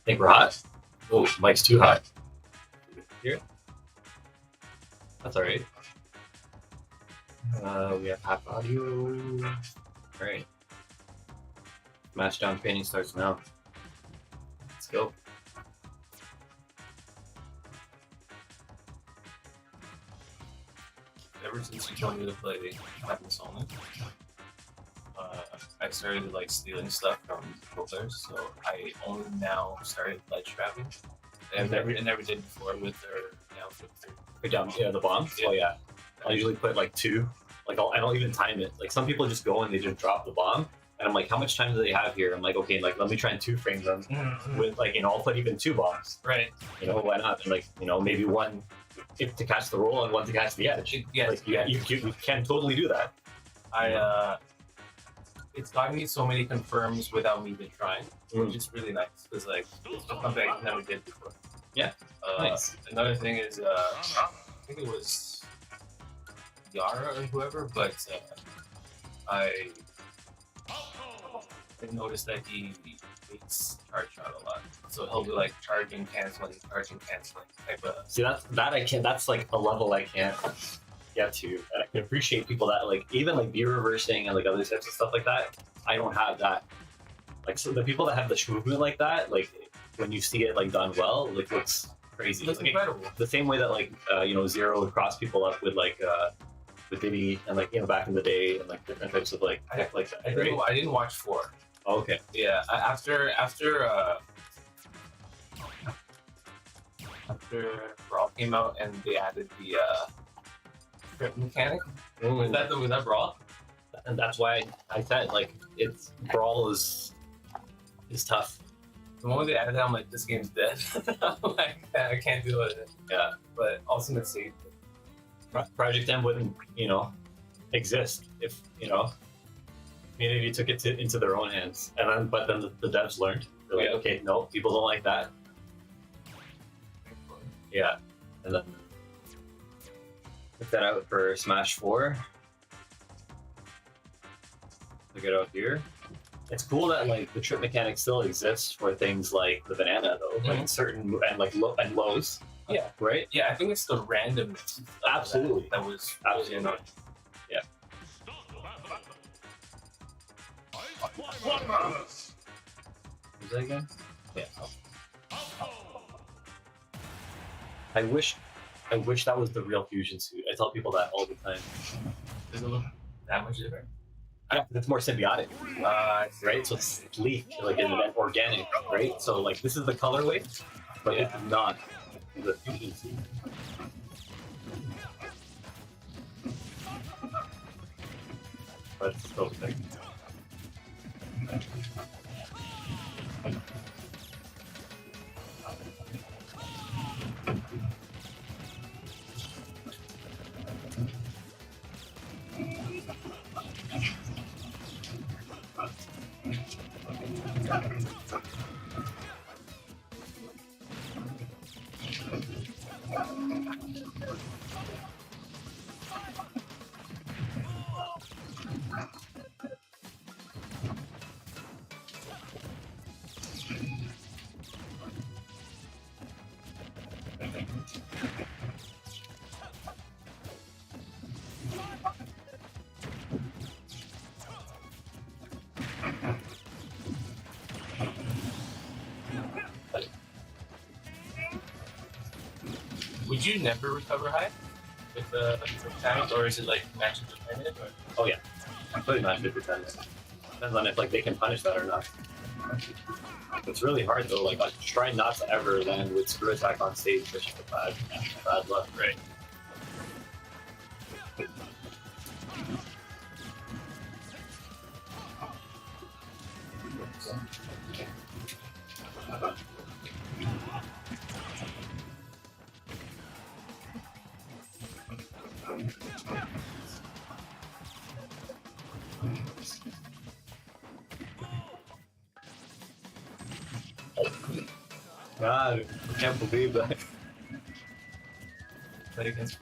Think we're hot? Oh, mic's too hot. Here? That's alright. We have half audio. Alright. Smashdown training starts now. Let's go. Ever since you told me to play Happiness Only, I started like stealing stuff from pro players, so I only now started ledge trapping. I never did before with their Down, yeah, the bombs? Yeah. Oh yeah. I'll usually put like 2. Like I don't even time it. Like some people just go and they just drop the bomb. And I'm like, how much time do they have here? I'm like, okay, like let me try and 2 frame them with like, I'll put even 2 bombs. Right. Why not? And like, maybe 1 to catch the roll and 1 to catch the edge. Yes, like you can totally do that. It's gotten me so many confirms without me even trying, which is really nice because like it's something I never did before. Yeah. Nice. Another thing is, I think it was Yara or whoever, but I noticed that he hates charge shot a lot, so he'll be like charging, canceling type of. See that I can. That's like a level I can't get to. And I can appreciate people that like even like B reversing and like other types of stuff like that. I don't have that. Like so the people that have the movement like that, like when you see it like done well, like looks crazy. That's like, incredible. The same way that like Zero would cross people up with like with Diddy and like back in the day and like different types of like tech like that. I didn't watch 4. Oh, okay. Yeah, after Brawl came out and they added the trip mechanic. Was that Brawl? And that's why I said like it's Brawl is tough. The moment they added that, I'm like, this game's dead. I'm like, I can't do it. Yeah, but Ultimate saved it. Project M wouldn't exist if community took it into their own hands, and then the devs learned. They're like, okay, no, people don't like that. Yeah, and then put that out for Smash 4. Look it out here. It's cool that like the trip mechanic still exists for things like the banana though, like certain and like lows. Yeah. Right. Yeah, I think it's the randomness. Absolutely. That was annoying. Yeah. Was that again? Yeah. I wish that was the real fusion suit. I tell people that all the time. Does it look that much different? Yeah, it's more symbiotic, right? So it's leaf, like an organic, right? So like this is the colorway, but it's not the fusion suit. But it's still thick. Would you never recover high with the tank, or is it like match dependent? Oh yeah, completely match dependent. Depends on if like they can punish that or not. It's really hard though. Like I try not to ever land with screw attack on stage, which is bad luck. Right. God, I can't believe that. Play against.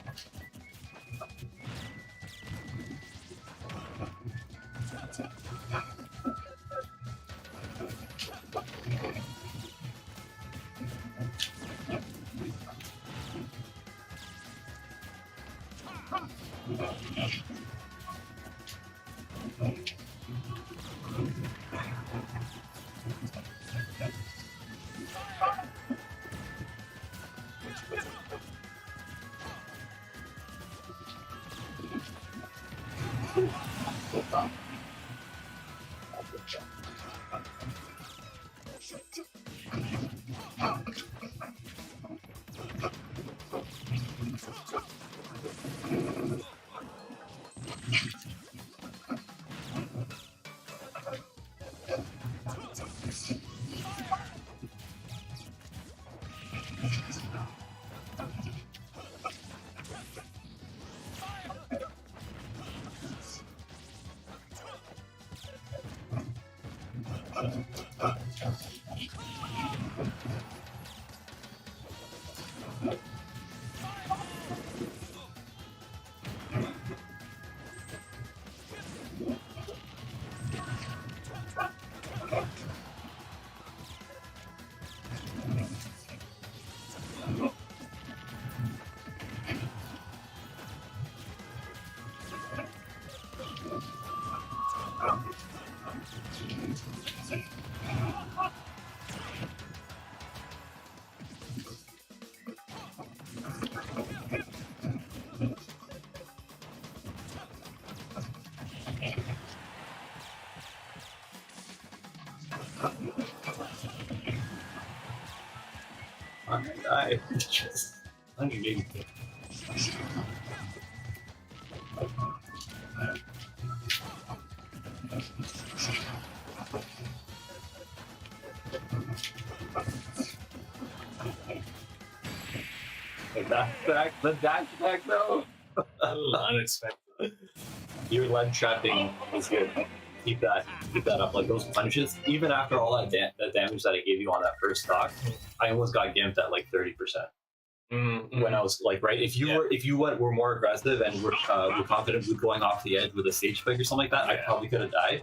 I just underneath. The dash attack though. Unexpected. Your lead trapping is good. Keep that up. Like those punches, even after all that damage that I gave you on that first stock, I almost got gimped at like 30%. Mm-hmm. When I was like, right, if you were more aggressive and were confident with going off the edge with a stage spike or something like that, I probably could have died.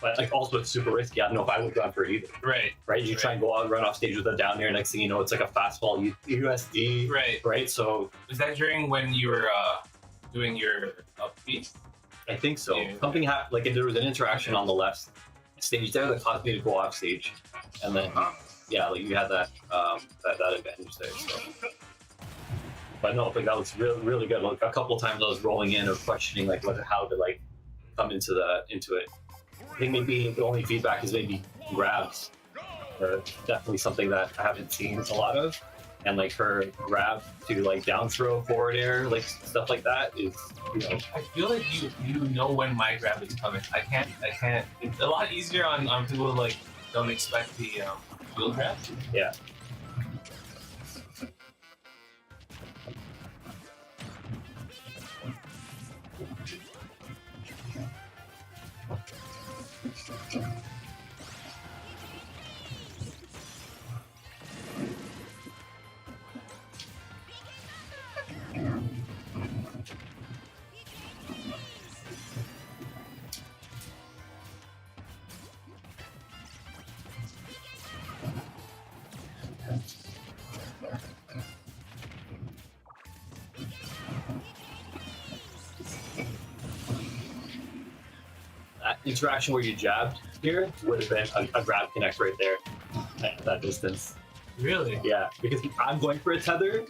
But like also it's super risky. I don't know if I would have gone for it either. Right. You try and go out and run off stage with a down air. Next thing you know, it's like a fastball USD. Right. So was that during when you were doing your upbeat? I think so. Yeah. Something happened. Like there was an interaction on the left stage there that caused me to go off stage, and then like you had that that advantage there. So. But no, like that was really good. Like a couple of times I was rolling in or questioning like how to like come into it. I think maybe the only feedback is maybe grabs, or definitely something that I haven't seen a lot of. And like her grab to like down throw, forward air, like stuff like that is, I feel like you know when my grab is coming. I can't. It's a lot easier on people who like don't expect the wheel grab. Yeah. That interaction where you jabbed here would have been a grab connect right there at that distance. Really? Yeah, because I'm going for a tether,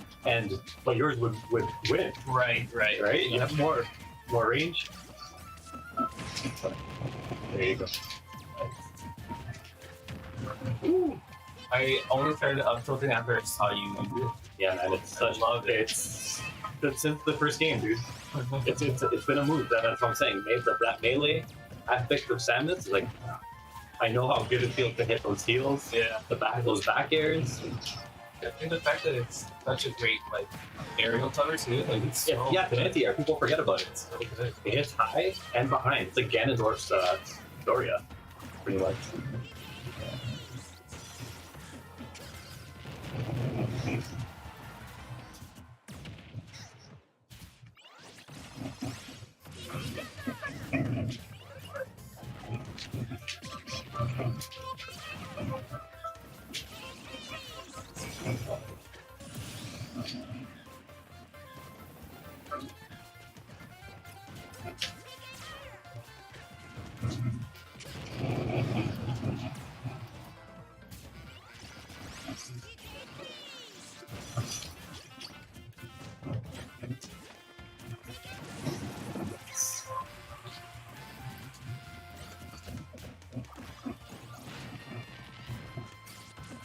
but yours would win. Right. You have more range. There you go. Ooh. I only started up tilting after I saw you do it. Yeah, man, it's such love. It's since the first game, dude. It's been a move. That's what I'm saying. That melee aspect of Samus, like I know how good it feels to hit those heels. Yeah. Those back airs. I think the fact that it's such a great like aerial cover too, like it's so the anti-air, people forget about it. so good. It hits high and behind. It's like Ganondorf's Doria, pretty much.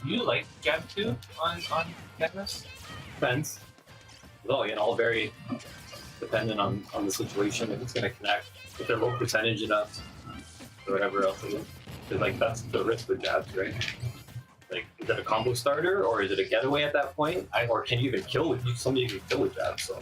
Do you like jab 2 on Katniss? Depends. Well, again, all very dependent on the situation, if it's going to connect, if they're low percentage enough, or whatever else it is. Because, like, that's the risk with jabs, right? Like, is it a combo starter, or is it a getaway at that point? Or can you even kill with somebody you can kill with jabs? So.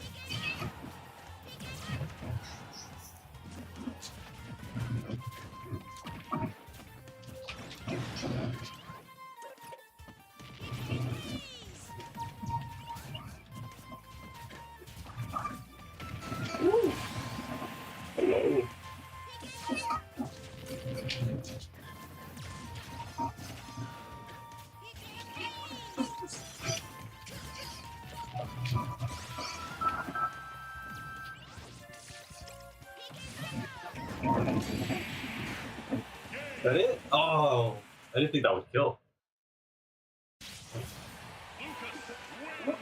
Is that it? Oh, I didn't think that would kill.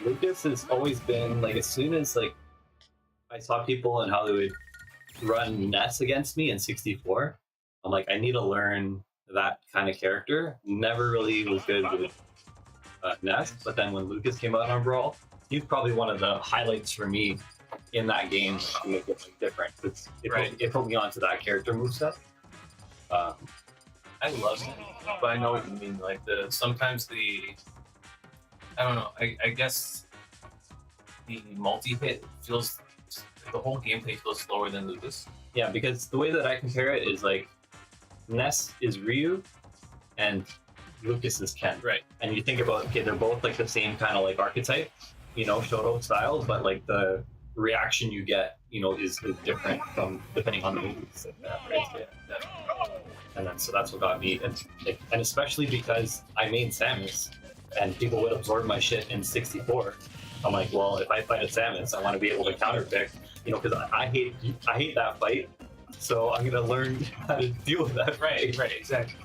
Lucas has always been like, as soon as like I saw people and how they would run Ness against me in 64, I'm like, I need to learn that kind of character. Never really was good with Ness, but then when Lucas came out on Brawl, he's probably one of the highlights for me in that game to make it like, different. It put me onto that character moveset. I love it, but I know what you mean. Like sometimes I don't know. I guess the multi-hit feels, the whole gameplay feels slower than Lucas. Yeah, because the way that I compare it is like Ness is Ryu and Lucas is Ken. Right. And you think about, okay, they're both like the same kind of like archetype, you know, Shoto style, but like the reaction you get, you know, is different from depending on the moves. And then so that's what got me, and especially because I made Samus, and people would absorb my shit in 64. I'm like, well, if I fight a Samus, I want to be able to counterpick, you know, because I hate that fight. So I'm gonna learn how to deal with that. Right, exactly.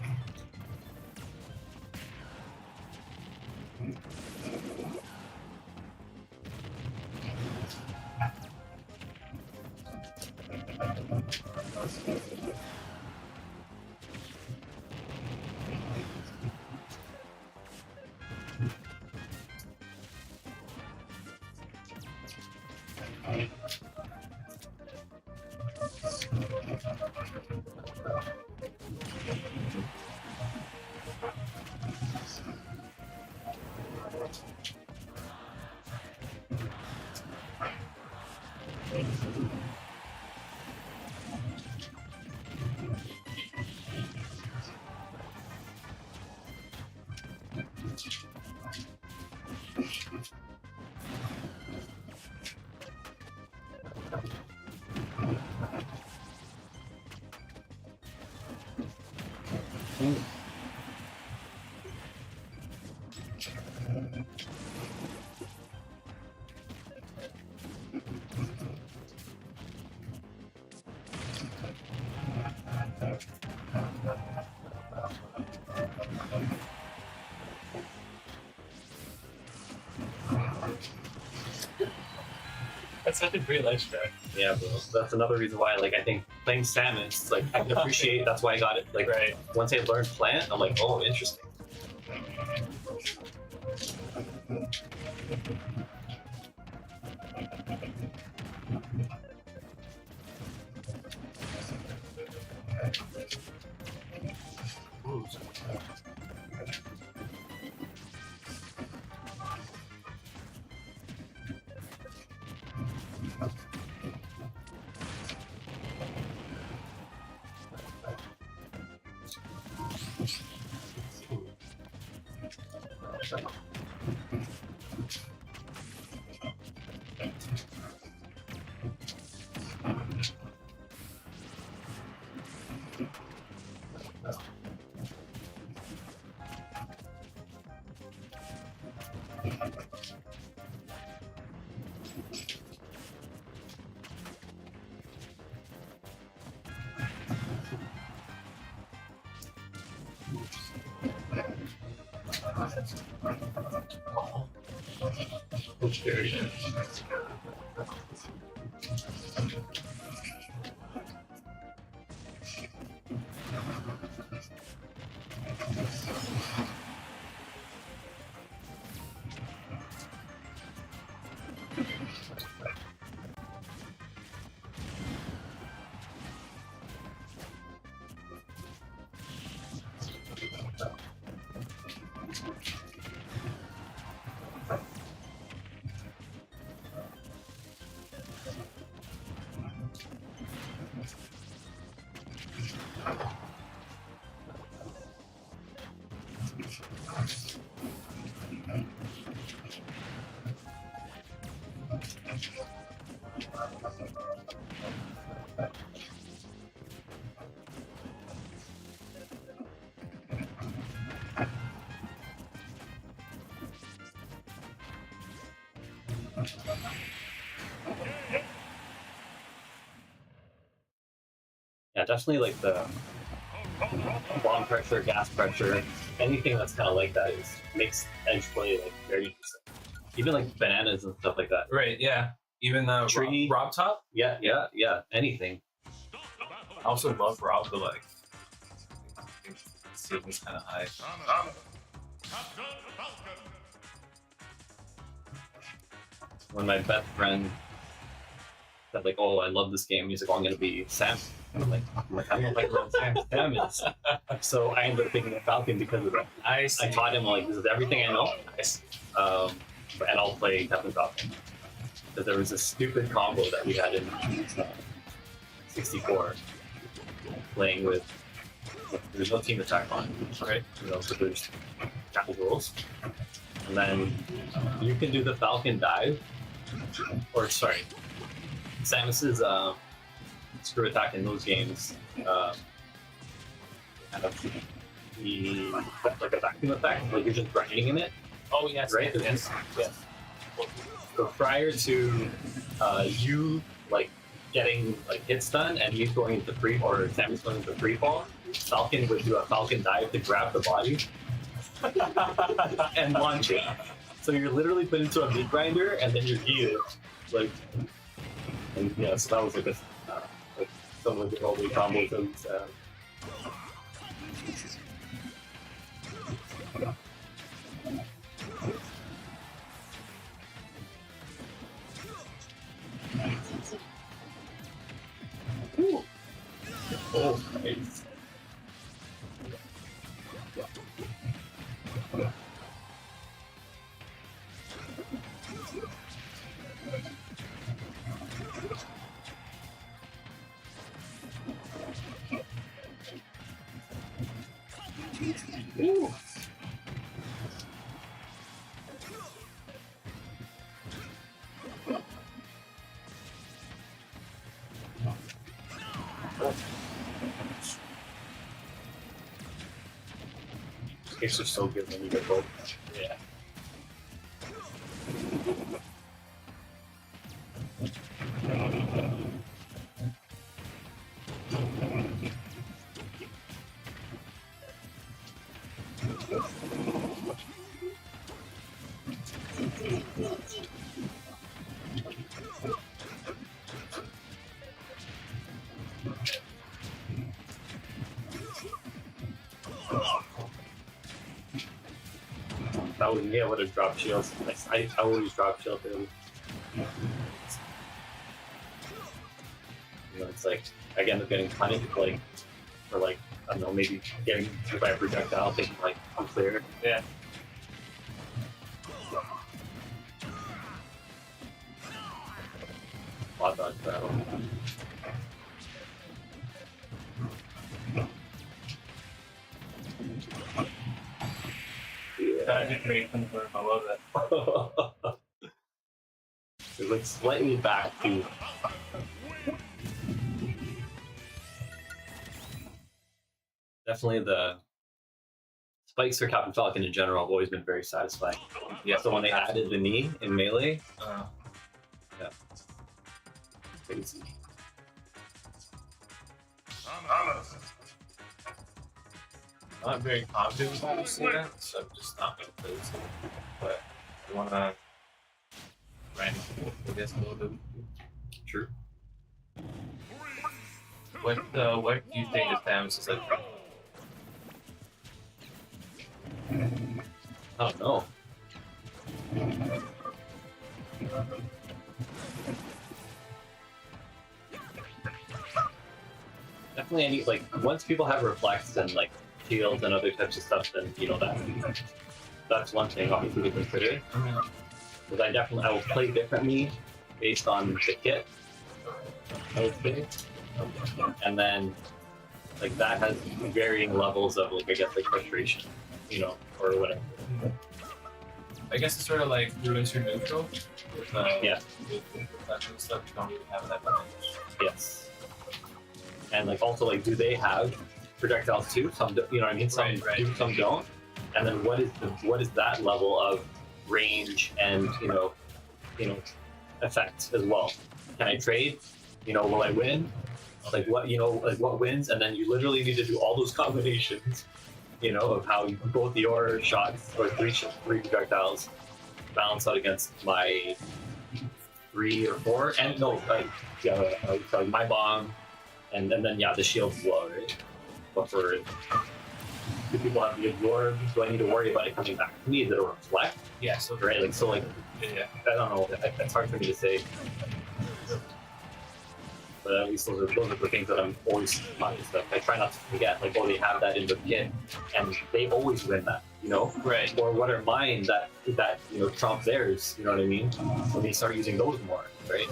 That's such a great life strat. Yeah, bro. That's another reason why, like, I think playing Samus, like, I can appreciate. That's why I got it. Like, once I learned Plant, I'm like, oh, interesting. Yeah, definitely like the bomb pressure, gas pressure, anything that's kind of like that is makes edge play like very interesting. Even like bananas and stuff like that. Right, yeah. Even the Tree. Rob top. Yeah, anything. I also love Rob, but like, I think the ceiling's kind of high. When my best friend said like, "Oh, I love this game," he's like, "Oh, I'm gonna be Sam." And I'm like, I don't like what Sam is. So I ended up picking a Falcon because of that. I taught him like, this is everything I know. And I'll play Captain Falcon. Because there was a stupid combo that we had in 64, playing with. There's no team attack on, right? You know, so there's capital rules, and then you can do the Falcon dive, or sorry, Samus's screw attack in those games. Kind of the like a vacuum effect, like you're just grinding in it. Oh yes, right? Yes. So prior to you like getting like hits done and you going into free or Samus going into free fall, Falcon would do a Falcon dive to grab the body and launch it. So you're literally put into a meat grinder and then you're heated, like, and yeah. So that was like a like some of the early combos and. Ooh. Oh, nice. Ooh. These are so good when you get both. Yeah. That would what a drop shield. I always drop shield him. You know, it's like I end up getting punished like for like I don't know, maybe getting hit by a projectile, thinking like I'm clear. Yeah. Hot dog battle. That'd be great confirm. I love that. It looks slightly back to. Definitely the spikes for Captain Falcon in general have always been very satisfying. Yeah, so when they added the knee in melee, yeah, crazy. Not very confident about to say that, so I'm just not going to play this. But I want to rank I guess a little bit. True. What do you think of Samus is like? Oh no. Definitely, any like once people have reflex and like shields and other types of stuff, then you know that's one thing obviously to consider. Because I will play differently based on the kit, I would say. And then like that has varying levels of like I guess like frustration, you know, or whatever. I guess it's sort of like ruins your neutral. With, Yeah. With that kind of stuff, you don't really have that advantage. Yes. And like also like, do they have projectiles too? Some do, you know what I mean? Some Right. do, some don't. And then what is that level of range and you know effect as well? Can I trade? You know, will I win? Like what like what wins? And then you literally need to do all those combinations, you know, of how both your shots or three projectiles balance out against my 3 or 4 and no like my bomb and then yeah the shield as well, right? But for do people have the absorb? Do I need to worry about it coming back to me? Is it a reflect? Yeah. So Right? Like so like yeah. I don't know. It's hard for me to say. But at least those are the things that I'm always conscious of. I try not to forget, like, oh, they have that in the kit, and they always win that, you know? Right. Or what are mine that you know trump theirs? You know what I mean? When they start using those more, right?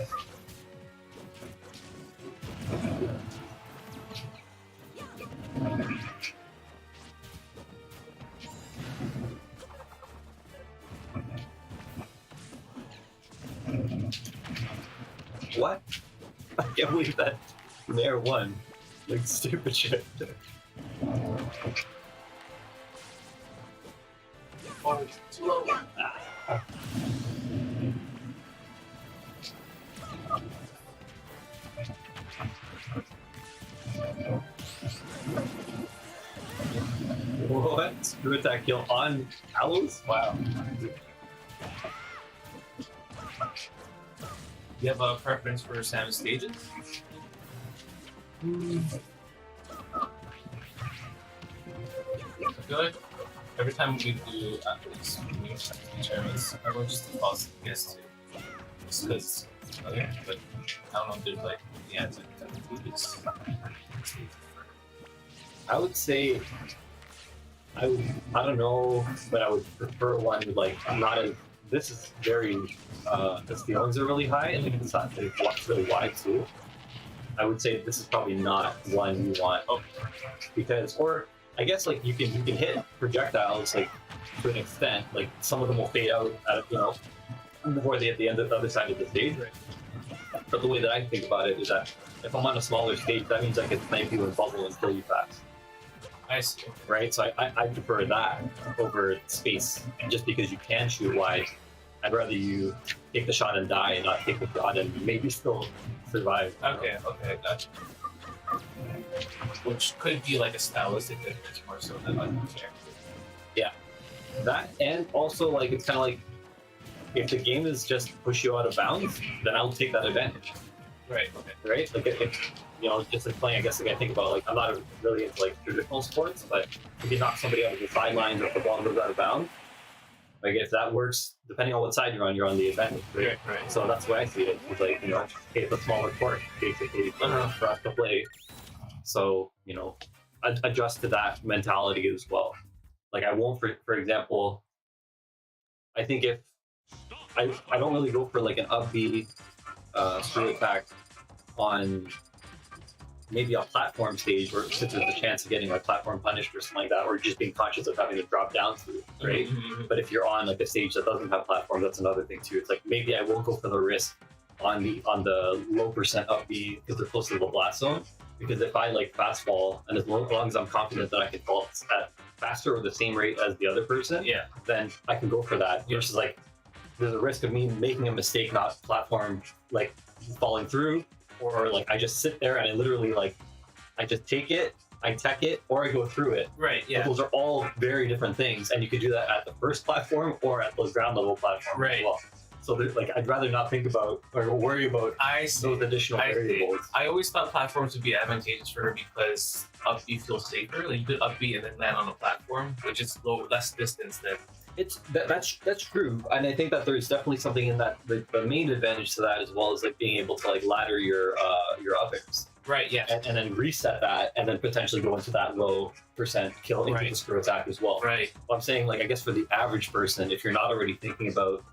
What? I can't believe that Nair won. Like stupid shit. Too low. What? Screw attack kill on Hallows? Wow. You have a preference for Sam's stages? I feel like every time we do these tournaments, everyone just defaults against two. Just because, okay, but I don't know if there's like, yeah, it's like, this. I would say I don't know, but I would prefer one with like not as this is very the ceilings are really high and it's not it's really wide too. I would say this is probably not one you want because or I guess like you can hit projectiles like to an extent, like some of them will fade out you know before they hit the end of the other side of the stage. But the way that I think about it is that if I'm on a smaller stage, that means I can snipe you and bubble and kill you fast. I see. Right? So I prefer that over space. Just because you can shoot wide, I'd rather you take the shot and die and not take the shot and maybe still survive. Okay, gotcha. Which could be like a stylistic difference more so than like a character. Yeah. That and also like it's kinda like if the game is just push you out of bounds, then I'll take that advantage. Right, okay. Right? Like if you know, just like playing, I guess like I think about like I'm not really into like traditional sports, but if you knock somebody out of the sidelines or if the ball goes out of bounds, like if that works, depending on what side you're on the advantage, right? Right. So that's the way I see it. It's like, you know, hey, it's a smaller court basically for us to play. So, you know, adjust to that mentality as well. Like I won't, for example, I think if I don't really go for like an upbeat screw attack on maybe a platform stage where since there's a chance of getting like platform punished or something like that, or just being conscious of having to drop down through, right? Mm-hmm. But if you're on like a stage that doesn't have platform, that's another thing too. It's like maybe I will go for the risk on the low percent up B because they're close to the blast zone. Because if I like fast fall and as long as I'm confident that I can fall at faster or the same rate as the other person, yeah, then I can go for that. Versus like there's a risk of me making a mistake, not platform like falling through. Or like I just sit there and I literally like I just take it, I tech it, or I go through it. Right. Yeah. But those are all very different things, and you could do that at the first platform or at those ground level platforms right. as well. So like I'd rather not think about or worry about those additional variables. I always thought platforms would be advantageous for her because up B feels safer. Like you could up B and then land on a platform, which is less distance than. It's that's true, and I think that there's definitely something in that. The main advantage to that as well is like being able to like ladder your up airs, right? Yeah, and then reset that, and then potentially go into that low percent kill into the screw attack as well. Right. Well, I'm saying like I guess for the average person, if you're not already thinking about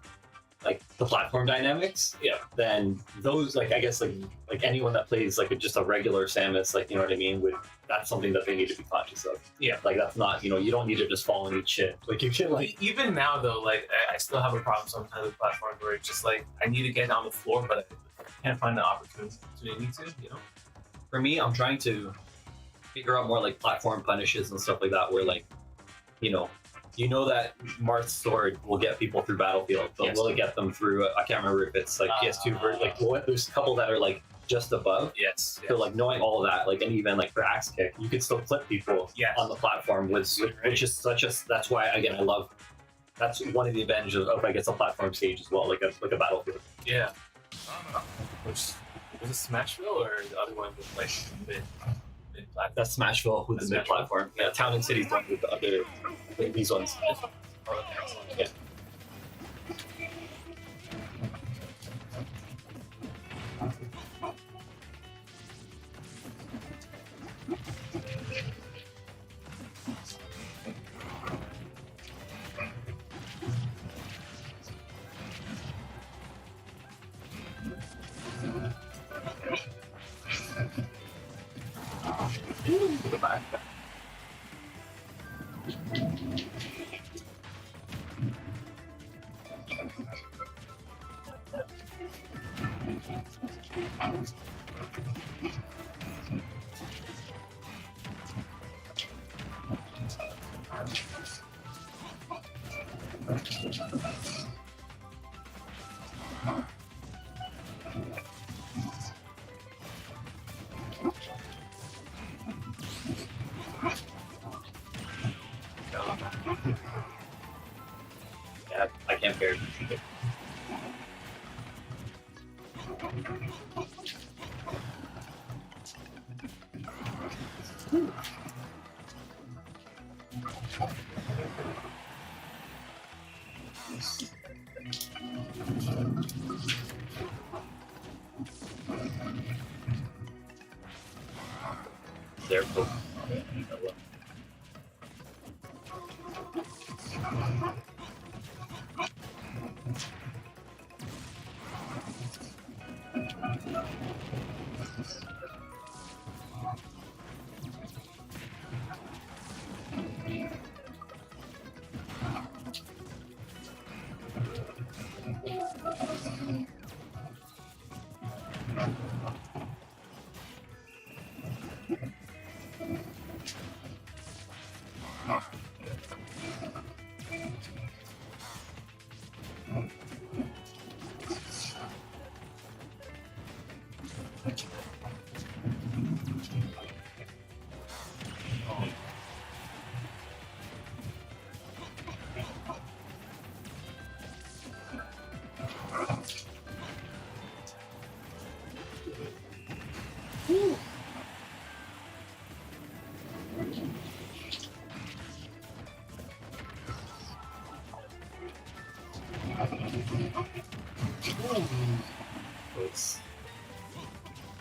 like the platform dynamics, Yeah. then those like I guess like anyone that plays like just a regular Samus, like you know what I mean, with that's something that they need to be conscious of. Yeah. Like that's not, you don't need to just fall and eat shit. Like you can like Even now though, like I still have a problem sometimes with platforms where it's just like I need to get on the floor, but I can't find the opportunity to. for me, I'm trying to figure out more like platform punishes and stuff like that, where like, you know that Marth's sword will get people through Battlefield, but Yes. will it get them through? I can't remember if it's like PS2, like there's a couple that are like just above. Yes. So like knowing all of that, like, and even like for axe kick, you can still clip people Yes. on the platform, which is that's why again I love. That's one of the advantages of like it's a platform stage as well, like a Battlefield. Yeah. Which was it Smashville or the other one with like mid platform? That's Smashville with the mid platform. Yeah, Town and City's one with the other these ones. Yeah. Go back. Yeah, I can't bear it. There,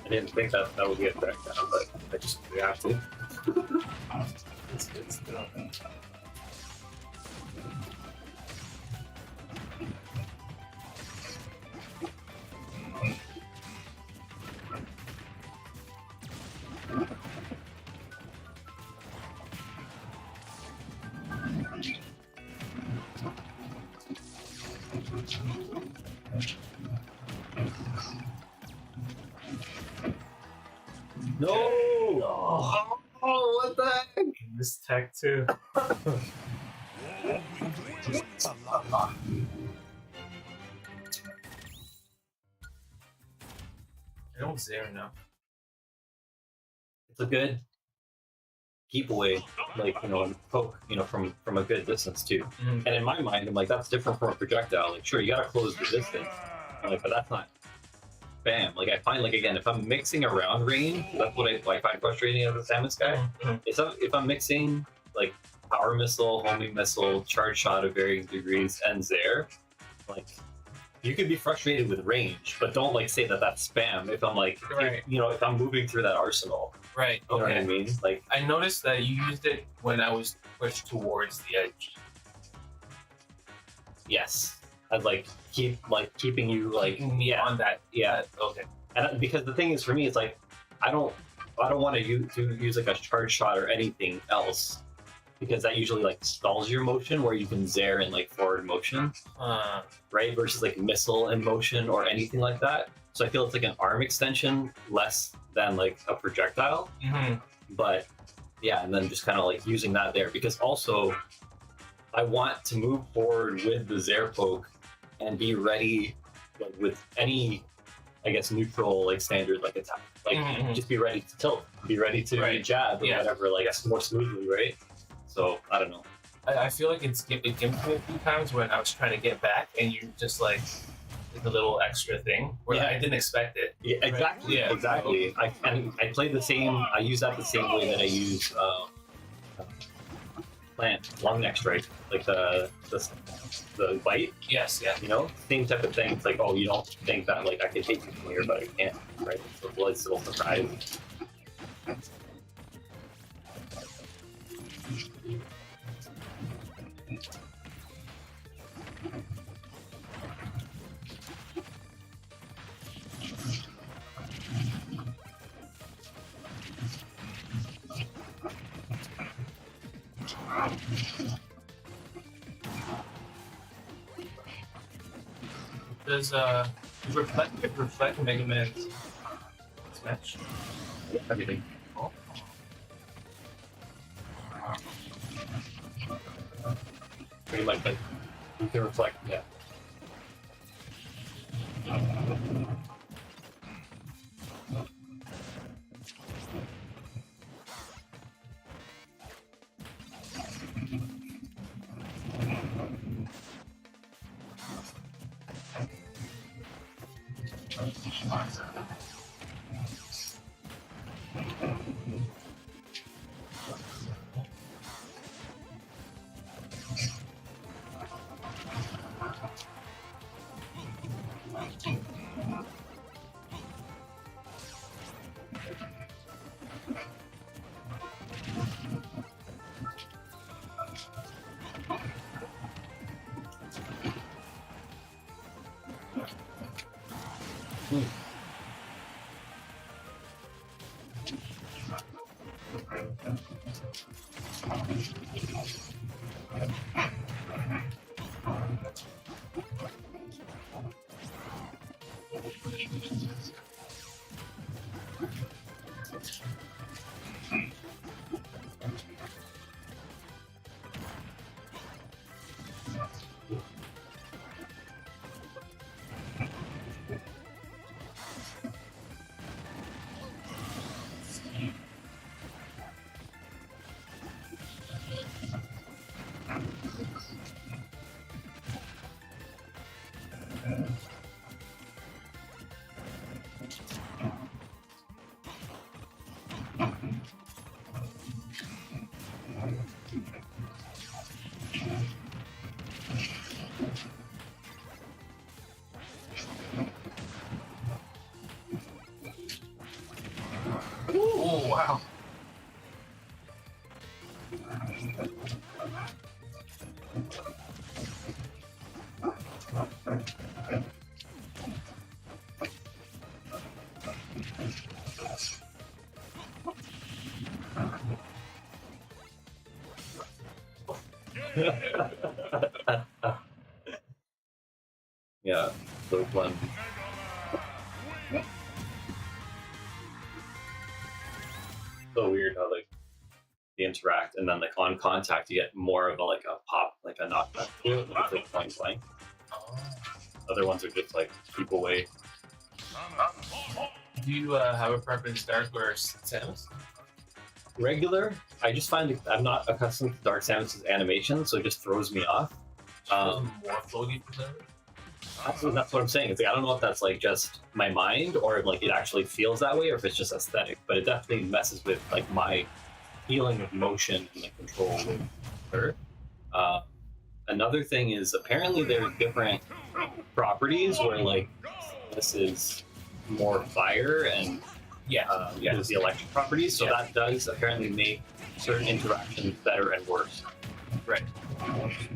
I didn't think that would be a threat down, but I just reacted. It's good stuff. No! Oh, what the heck? This tech too. I don't zero now. It's a good keep away, like, and poke, from a good distance too. Mhm. And in my mind, I'm like, that's different from a projectile. Like, sure, you gotta close the distance. I'm like, but that's not bam. Like, I find, like, again, if I'm mixing around range, that's what I find frustrating as a Samus guy. Mhm. If I'm mixing, like, power missile, homing missile, charge shot of varying degrees, and Zair, like, you can be frustrated with range, but don't, like, say that that's spam if I'm, like, Right. if I'm moving through that arsenal. Right. You know what I Okay. mean? Like, I noticed that you used it when I was pushed towards the edge. yes. as like keeping you like on that. yeah. Okay. And because the thing is for me, it's like I don't want to use like a charge shot or anything else because that usually like stalls your motion where you can zare in like forward motion, right? Versus like missile in motion or anything like that. So I feel it's like an arm extension less than like a projectile. But yeah, and then just kind of like using that there because also I want to move forward with the zare poke and be ready like, with any, I guess, neutral like standard like attack. Like just be ready to tilt, be ready to jab or whatever, like more smoothly, right? So I don't know. I feel like it gimped me a few times when I was trying to get back, and you just like did the little extra thing where I didn't expect it. Yeah, exactly. Right? Yeah, exactly. I played the same. I use that the same way that I use plant long neck strike, like the bite. Yes, yeah. You know, same type of thing. It's like, oh, you don't think that like I can take you from here, but I can't, right? So it's a little surprise. Does reflect Mega Man's match? Everything. Oh. Pretty much like you can reflect. Yeah. Oh wow. Yeah, so fun. So weird how like they interact, and then like on contact, you get more of a like a pop, like a knockback to it, like it's like blank. Other ones are just like keep away. Do you have a preference, Dark or Samus? Regular, I just find I'm not accustomed to Dark Samus's animation, so it just throws me off. More floaty for them? That's what I'm saying. It's like I don't know if that's like just my mind or if, like it actually feels that way, or if it's just aesthetic. But it definitely messes with like my feeling of motion and like control with her. Another thing is apparently there's different properties where like this is more fire and there's the electric properties. So that does apparently make certain interactions better and worse. Right.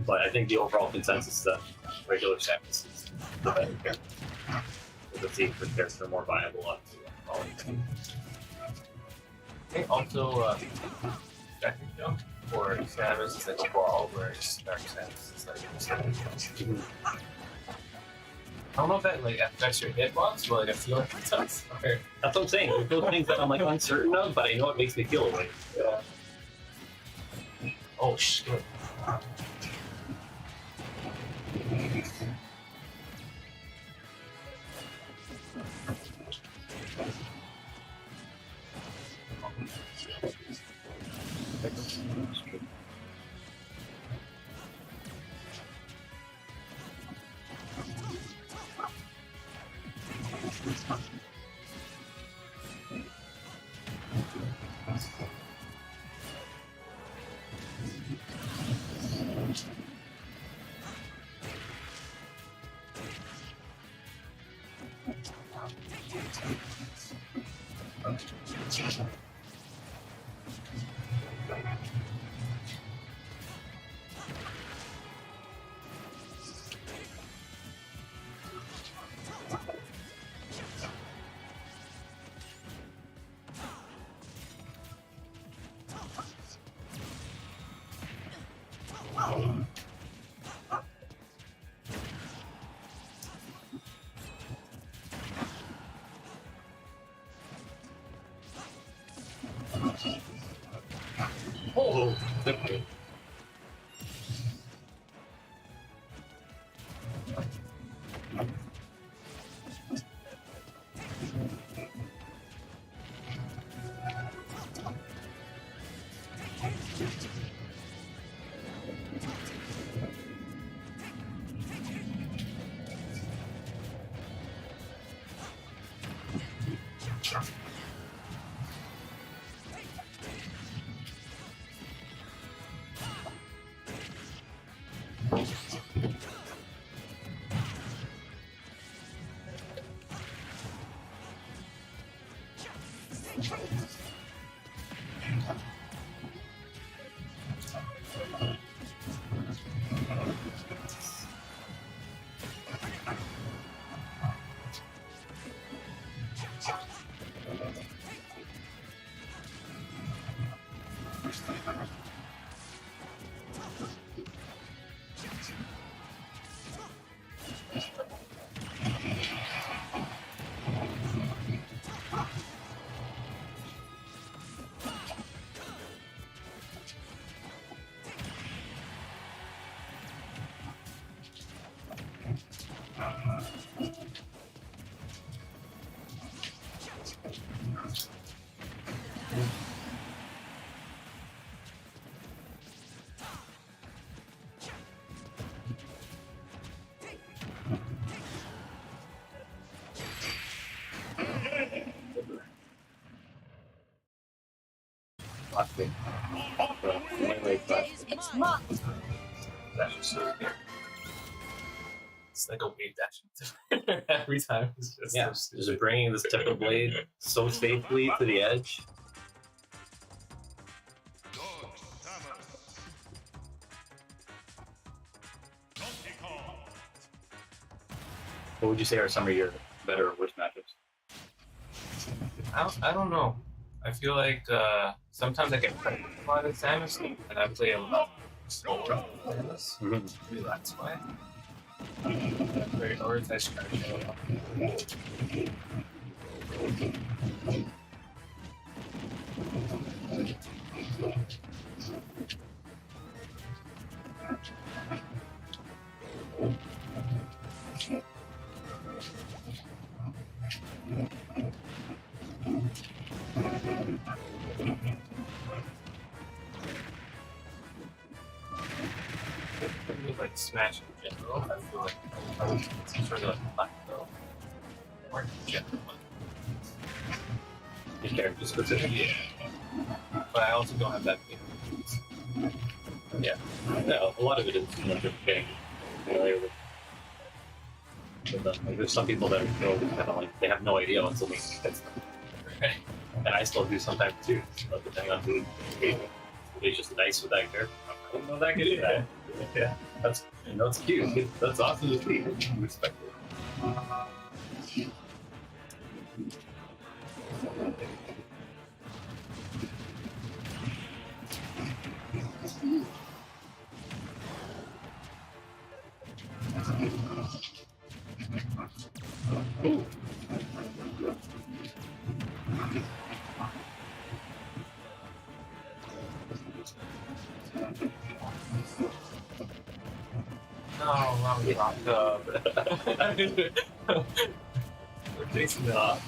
But I think the overall consensus is that regular Samus is the better character. The safer character more viable on I think also second jump for Samus is like a ball, whereas Dark Samus is like a second. I don't know if that like affects your hitbox, but like I feel like it does. Okay. That's what I'm saying. There's those things that I'm like uncertain of, but I know it makes me feel away. Yeah. Oh shit. Oh, definitely. Nothing. It's not. That's just so scary. It's like a wave dash every time. It's just Yeah, so just bringing this type blade so safely to the edge. What would you say are some of your better or worst matchups? I don't know. I feel like sometimes I get pressured a lot at Samus, and I play a lot slower than this. Maybe that's why. Or if I scratch it a lot. Like Smash in general, I feel like it's sort of like black though. Or in general. Your character specific? Yeah. But I also don't have that big. Yeah. No, a lot of it is just getting familiar with them. Like, there's some people that are still kind of like, they have no idea what something hits them. Right. And I still do sometimes too, so depending on who is just nice with that character. didn't know that could do that. Yeah, that's it's cute. That's awesome to see. Respect it. No, I'm locked up. We're chasing it off.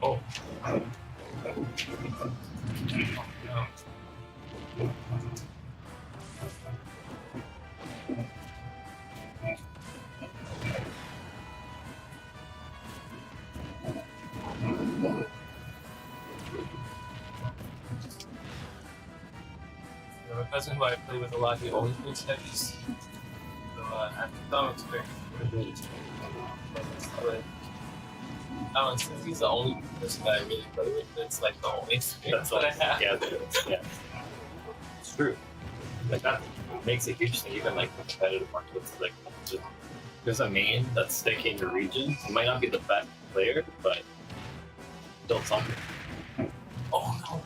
Oh. No. My cousin who I play with a lot, he always plays heavies. So I thought it was great. But I don't know, since he's the only person that I really play with, it's like the only experience that I have. Yeah. It's true. Like that makes a huge thing, even like competitive markets. Like just, there's a main that's sticking to region. You might not be the best player, but still something. Oh no.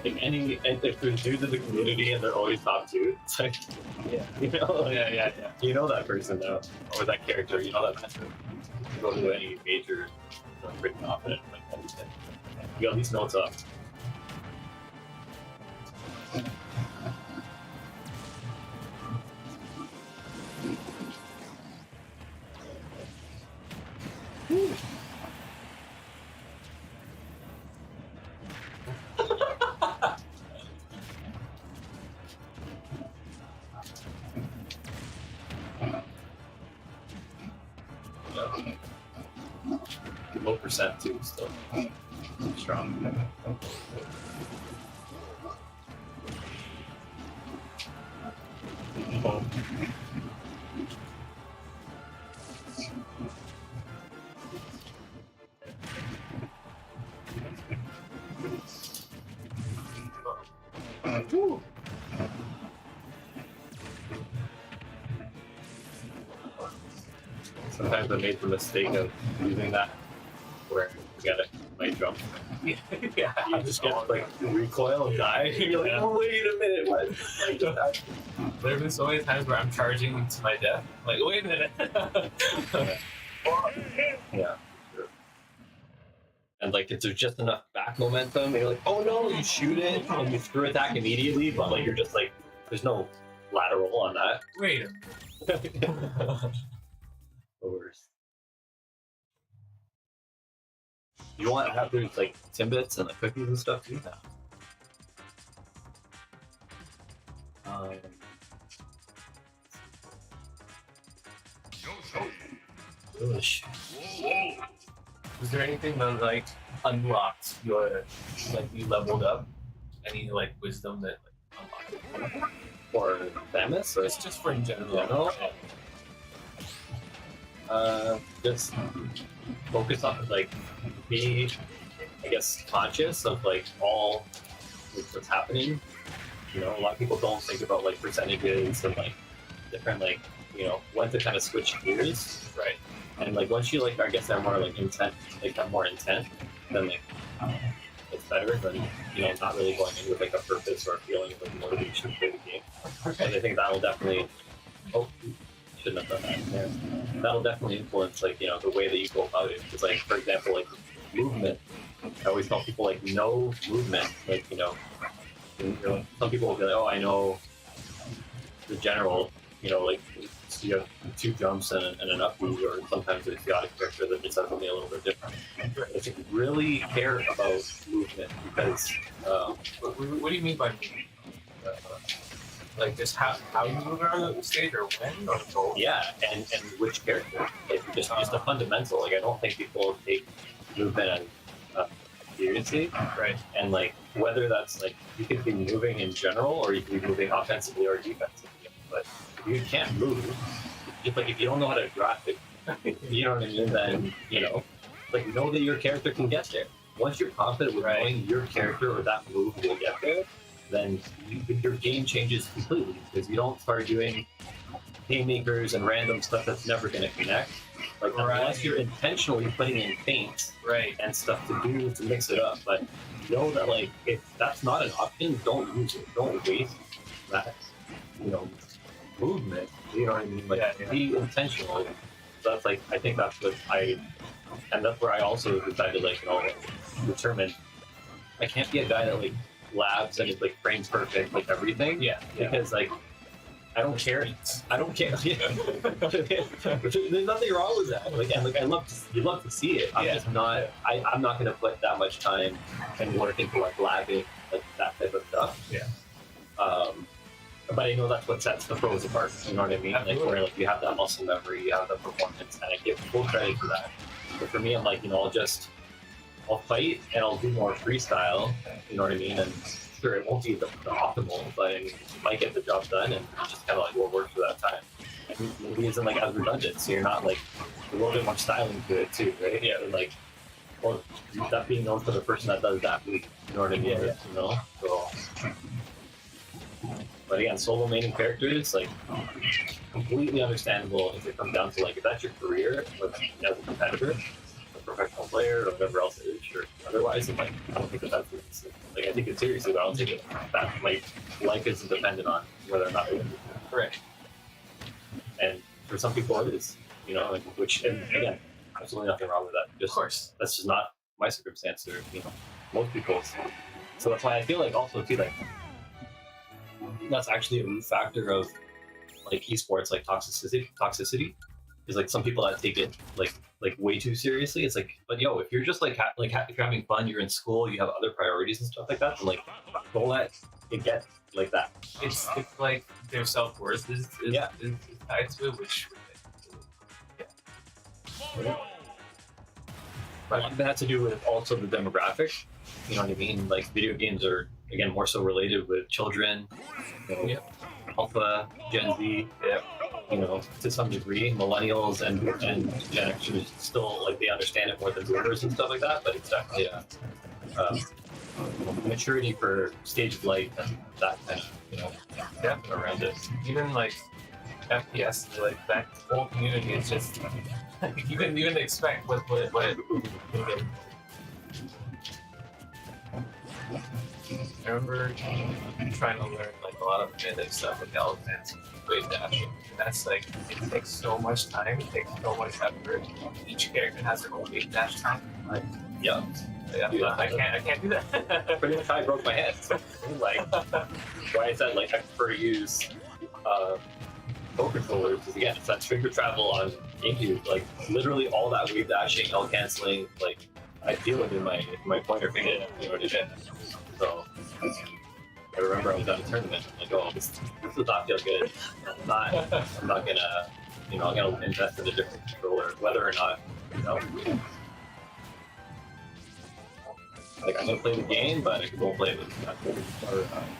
Like if there's dudes in the community and they're always top two, it's like, yeah, like, Yeah. you know that person though, or that character, you know that matchup. You go to any major, pretty confident, like anything. You at least know what's up. Low percent too, still strong. Oh. Sometimes I made the mistake of using that where you gotta might jump. Yeah. You just get like recoil and die. And you're like, oh wait a minute, what? Like, There have been so many times where I'm charging to my death. Like, wait a minute. yeah. Sure. And like if there's just enough back momentum, and you're like, oh no, you shoot it and you screw attack immediately, but like you're just like there's no lateral on that. Wait a minute. The worst. You want to have those like Timbits and the cookies and stuff too now. Oh shit. Was there anything that like unlocked your like you leveled up? Any like wisdom that like unlocked? Or Samus? Or It's just for in general. general? Just focus on like be, I guess, conscious of like all what's happening. You know, a lot of people don't think about like percentages and like different like when to kind of switch gears, Right. and like once you like I guess they're more like intent, like have more intent, then like it's better than not really going in with like a purpose or a feeling of like motivation to play the game. And I think that'll definitely shouldn't have done that. Yeah. That'll definitely influence like the way that you go about it. Because like for example like movement, I always tell people like no movement. Like some people will be like, oh, I know the general. Like you have 2 jumps and an up move, or sometimes there's the odd character that just has something a little bit different. I think really care about movement because What do you mean by movement? Like just how you move around the stage or when or both? Yeah, and which character? Like just a fundamental. Like I don't think people take movement and seriously, Right. and like whether that's like you could be moving in general or you could be moving offensively or defensively. But if you can't move, if you don't know how to draft it, you know what I mean? Then know that your character can get there. Once you're confident with knowing your character or that move will get there, then your game changes completely because you don't start doing haymakers and random stuff that's never going to connect. Like unless you're intentionally putting in feints and stuff to do to mix it up. But know that like if that's not an option, don't use it. Don't waste that movement. You know what I mean? Like be intentional. So that's like I think that's what and that's where I also decided determine I can't be a guy that like labs and is like frames perfect like everything. Because like I don't care. There's nothing wrong with that. You love to see it. I'm just not. I'm not going to put that much time and work into like labbing like that type of stuff. But I know that's what sets the pros apart. You know what I mean? Absolutely. Like where like you have that muscle memory, you have the performance, and I give full credit for that. But for me, I'm like I'll fight and I'll do more freestyle. You know what I mean? And sure, it won't be the optimal, but you might get the job done, and just kind of like what works for that time. And maybe it isn't like as redundant, so you're not like a little bit more styling to it too, right? Like, well, that being known for the person that does that, you know what I mean? So, but again, solo maining characters like completely understandable if it comes down to like if that's your career, as a competitor. Professional player or whatever else it is, sure. Otherwise, like, I don't think that's like I take it seriously, but I don't think it that like life isn't dependent on whether or not it is correct. And for some people, it is, and again, absolutely nothing wrong with that. Just, of course, that's just not my circumstance, or most people's. So that's why I feel like also too like that's actually a root factor of like esports, like toxicity. Is like some people that take it like way too seriously. It's like, but if you're just if you're having fun, you're in school, you have other priorities and stuff like that, then like don't let it get like that. It's like their self-worth is tied to it, which but that has to do with also the demographic. You know what I mean? Like video games are again more so related with children, Alpha, Gen Z, to some degree, millennials and Gen Xers still like they understand it more than boomers and stuff like that. But it's definitely a maturity for stage of life and that kind of around it. Even like FPS, like that whole community is just you couldn't even expect what I remember trying to learn like a lot of melee stuff with elephants, wave dashing. And that's like it takes so much time, it takes so much effort. Each character has their own wave dash time. Yeah. Dude, I can't do that. Pretty much how I broke my head. Like why I said like I prefer to use Pro controllers because again it's that finger travel on GameCube. Like literally all that wave dashing, L canceling, like I feel it in my pointer finger. You know what I mean? So I remember I was at a tournament. I'm like, oh, this does not feel good. I'm not gonna, I'm gonna invest in a different controller, whether or not, like I'm gonna play the game, but I won't play it with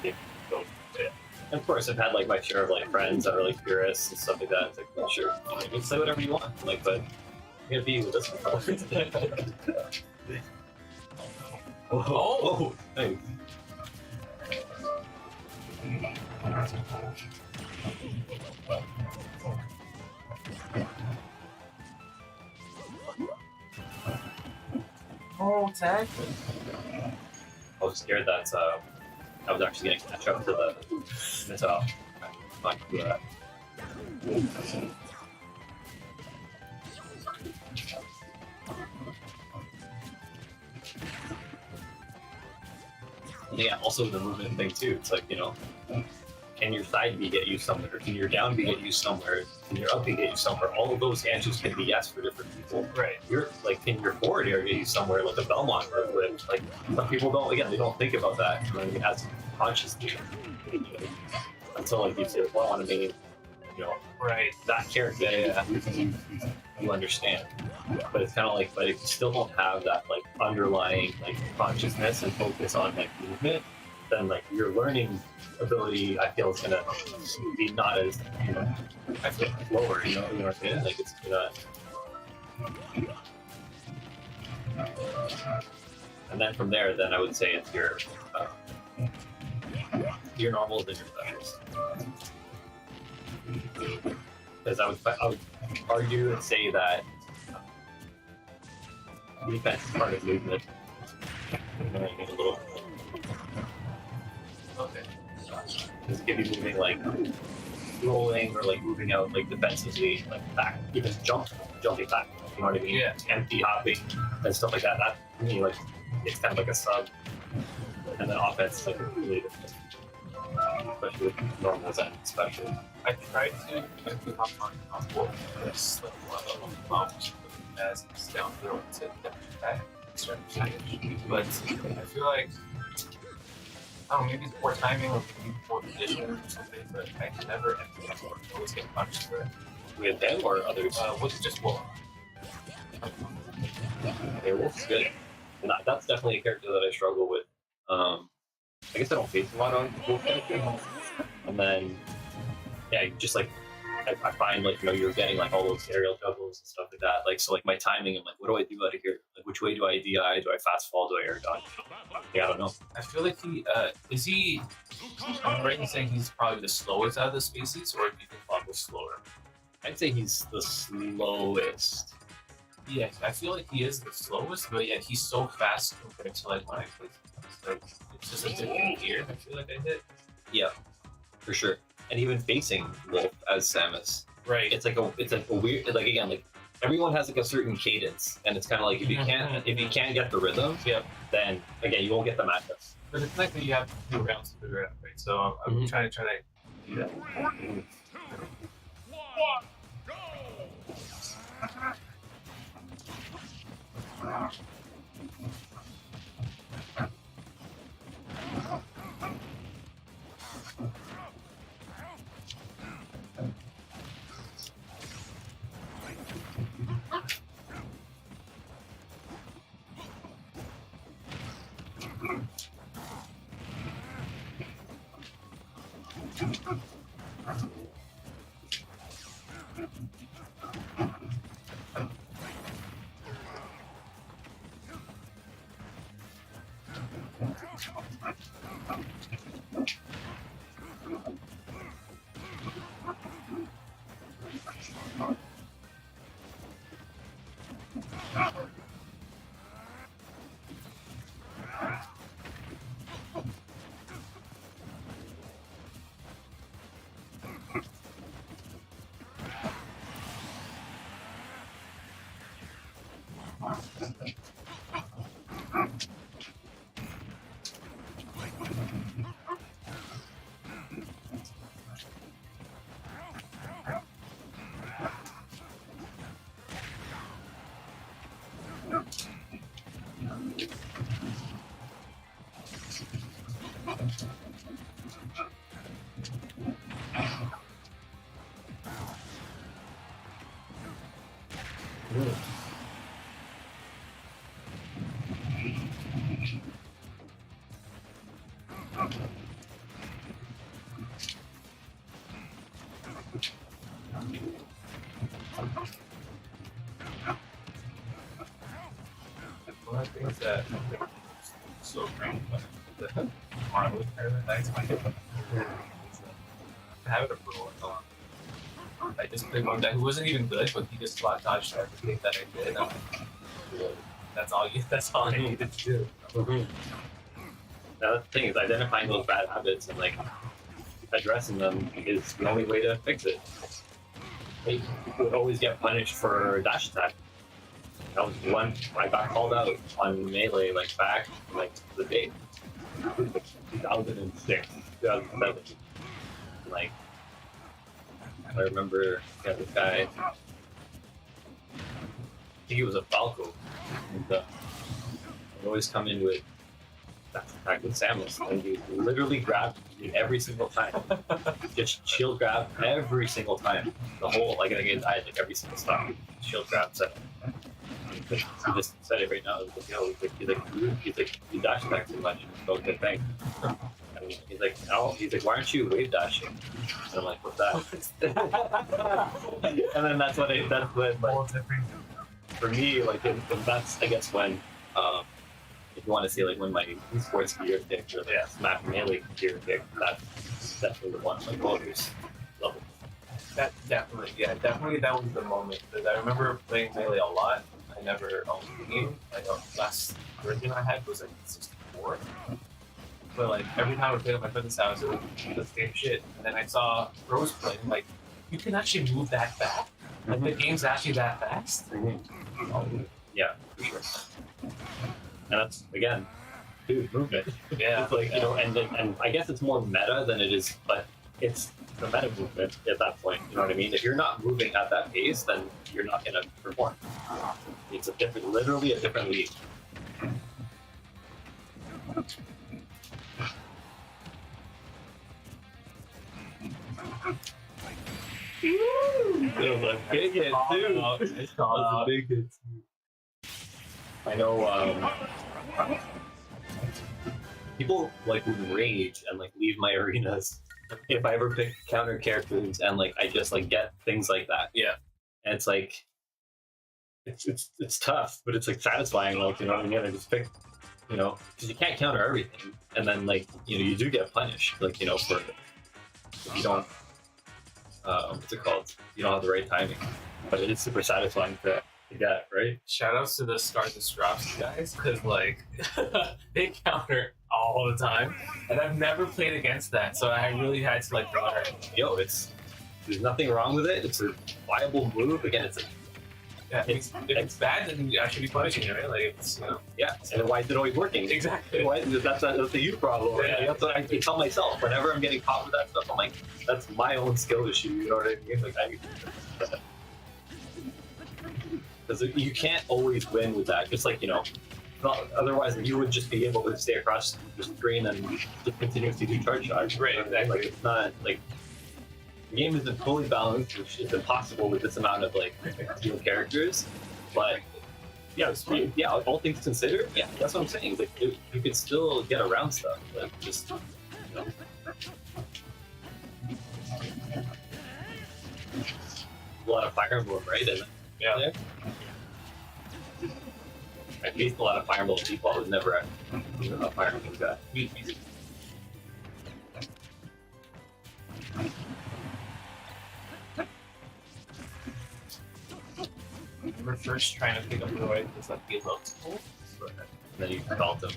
game. So, yeah. And of course, I've had like my share of like friends that are like purists and stuff like that. It's like, well, sure, you can say whatever you want, like, but I'm gonna be with this controller. Oh, thanks. Oh, tag. I was scared that I was actually going to catch up to the missile. Not do that. Yeah, also the movement thing too. It's like, can your side B get you somewhere? Can your down B get you somewhere? Can your up B get you somewhere? All of those answers can be yes for different people. Right. You're like, can your forward air get you somewhere like a Belmont or with like some people don't, again, they don't think about that. As consciously. until like you say, well, I want to be, Right. that character. You understand, but it's kind of like, but if you still don't have that like underlying like consciousness and focus on like movement, then like your learning ability, I feel, is gonna be not as I feel lower. You know what I'm saying? Like it's gonna. And then from there, then I would say it's your normals and your specials. Because I would argue and say that defense is part of movement. A little. Okay. Just give you moving like rolling or like moving out like defensively, like back, even jumping back. You know what I mean? Yeah. Empty hopping and stuff like that. That to me, like, it's kind of like a sub. And then offense is like really different. Especially with normals and special. I tried to hop on board this like one of them as it's down through to that certain package. But I feel like I don't know, maybe it's poor timing or maybe poor position or something, but I can never enter that board. I always get punched for it. With them or others? With just Wolf. Okay, Wolf's good. And that's definitely a character that I struggle with. I guess I don't face a lot on Wolf characters. And then, yeah, just like, I find like, you're getting like all those aerial juggles and stuff like that. Like, so like my timing, I'm like, what do I do out of here? Like, which way do I DI? Do I fast fall? Do I air dodge? Yeah, I don't know. I feel like I'm right in saying he's probably the slowest out of the species, or do you think Bob was slower? I'd say he's the slowest. Yeah, I feel like he is the slowest, but yet he's so fast compared to like when I play. Like, it's just a different gear. I feel like I hit. Yeah, for sure. And even facing Wolf as Samus, right? It's like a weird, like, again, like everyone has like a certain cadence, and it's kind of like if you can't get the rhythm, then again you won't get the matchups. But it's nice that you have 2 rounds to figure it out, right? So I'm trying to do that. One of the things that so great about the Marvel Paradise I have it for a while. I just played one guy who wasn't even good, but he just flat dodged everything that I did. That's all I needed to do. Now the thing is, identifying those bad habits and like addressing them is the only way to fix it. Like, you would always get punished for dash attack. That was one I got called out on Melee like back like the day 2006, 2007. Like I remember this guy. I think he was a Falco. And, would always come in with that's exactly Samus. And you literally grab me every single time. Just shield grab every single time. The whole, like, I had like every single stop. Shield grab set. He just said it right now. He's like, you dash back too much. Okay, thanks. And he's like, no. He's like, why aren't you wave dashing? And I'm like, what's that? And then that's when, like, for me, like, that's, I guess, when, if you want to see, like, when my esports gear pick or the Smash Melee gear pick, that's definitely the one, like, voters love it. That definitely, that was the moment. Because I remember playing Melee a lot. I never owned the game. I know last version I had was like 64. But like every time I played at my friend's house, it was the same shit. And then I saw Rose playing, like, you can actually move that fast? Like the game's actually that fast? Yeah, for sure. And that's, again, dude, movement. Yeah. It's like, you know, and I guess it's more meta than it is, but it's the meta movement at that point. You know what I mean? If you're not moving at that pace, then you're not going to perform. It's literally a different league. It was a big hit too. It was a big hit too. I know people like would rage and like leave my arenas if I ever pick counter characters and like I just like get things like that. Yeah. And it's like it's tough, but it's like satisfying. Like, you know what I mean? I just pick, you know, because you can't counter everything, and then like, you know, you do get punished. Like, you know, for if you don't. What's it called? You don't have the right timing, but it is super satisfying to get, right? Shout outs to the Star Disrupts guys, because like they counter all the time, and I've never played against that, so I really had to like learn. Yo, there's nothing wrong with it. It's a viable move. Again, it's if it's bad, then I should be punishing it, right? Like, it's, you know. Yeah, and why is it always working? Exactly. Why, that's a you problem, right? Yeah. That's what I tell myself whenever I'm getting caught with that stuff. I'm like, that's my own skill issue. You know what I mean? Like, because you can't always win with that. Just like, you know, otherwise you would just be able to stay across the screen and just continuously do charge shots. Right, exactly. Like, it's not like the game isn't fully balanced, which is impossible with this amount of like real characters. But yeah, all things considered, yeah, that's what I'm saying. Like, you could still get around stuff, like just, you know. A lot of Fire Emblem, right? And Yeah. I faced a lot of Fire Emblem people. I was never a Fire Emblem guy. I remember first trying to pick up Roy because like he looked cool. And then you felt them.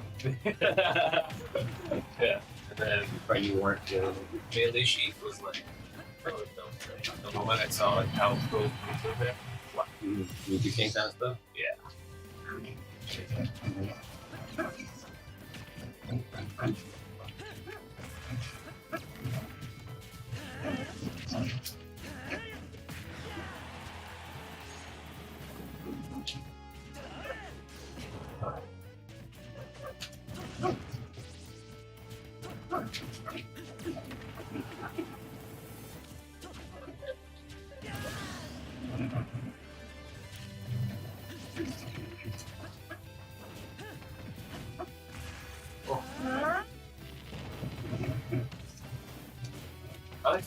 Yeah. And then Right, you weren't good. Melee Sheep was like, oh, no. The moment I saw like how cool he was there, wow. You do King kind of stuff? Yeah.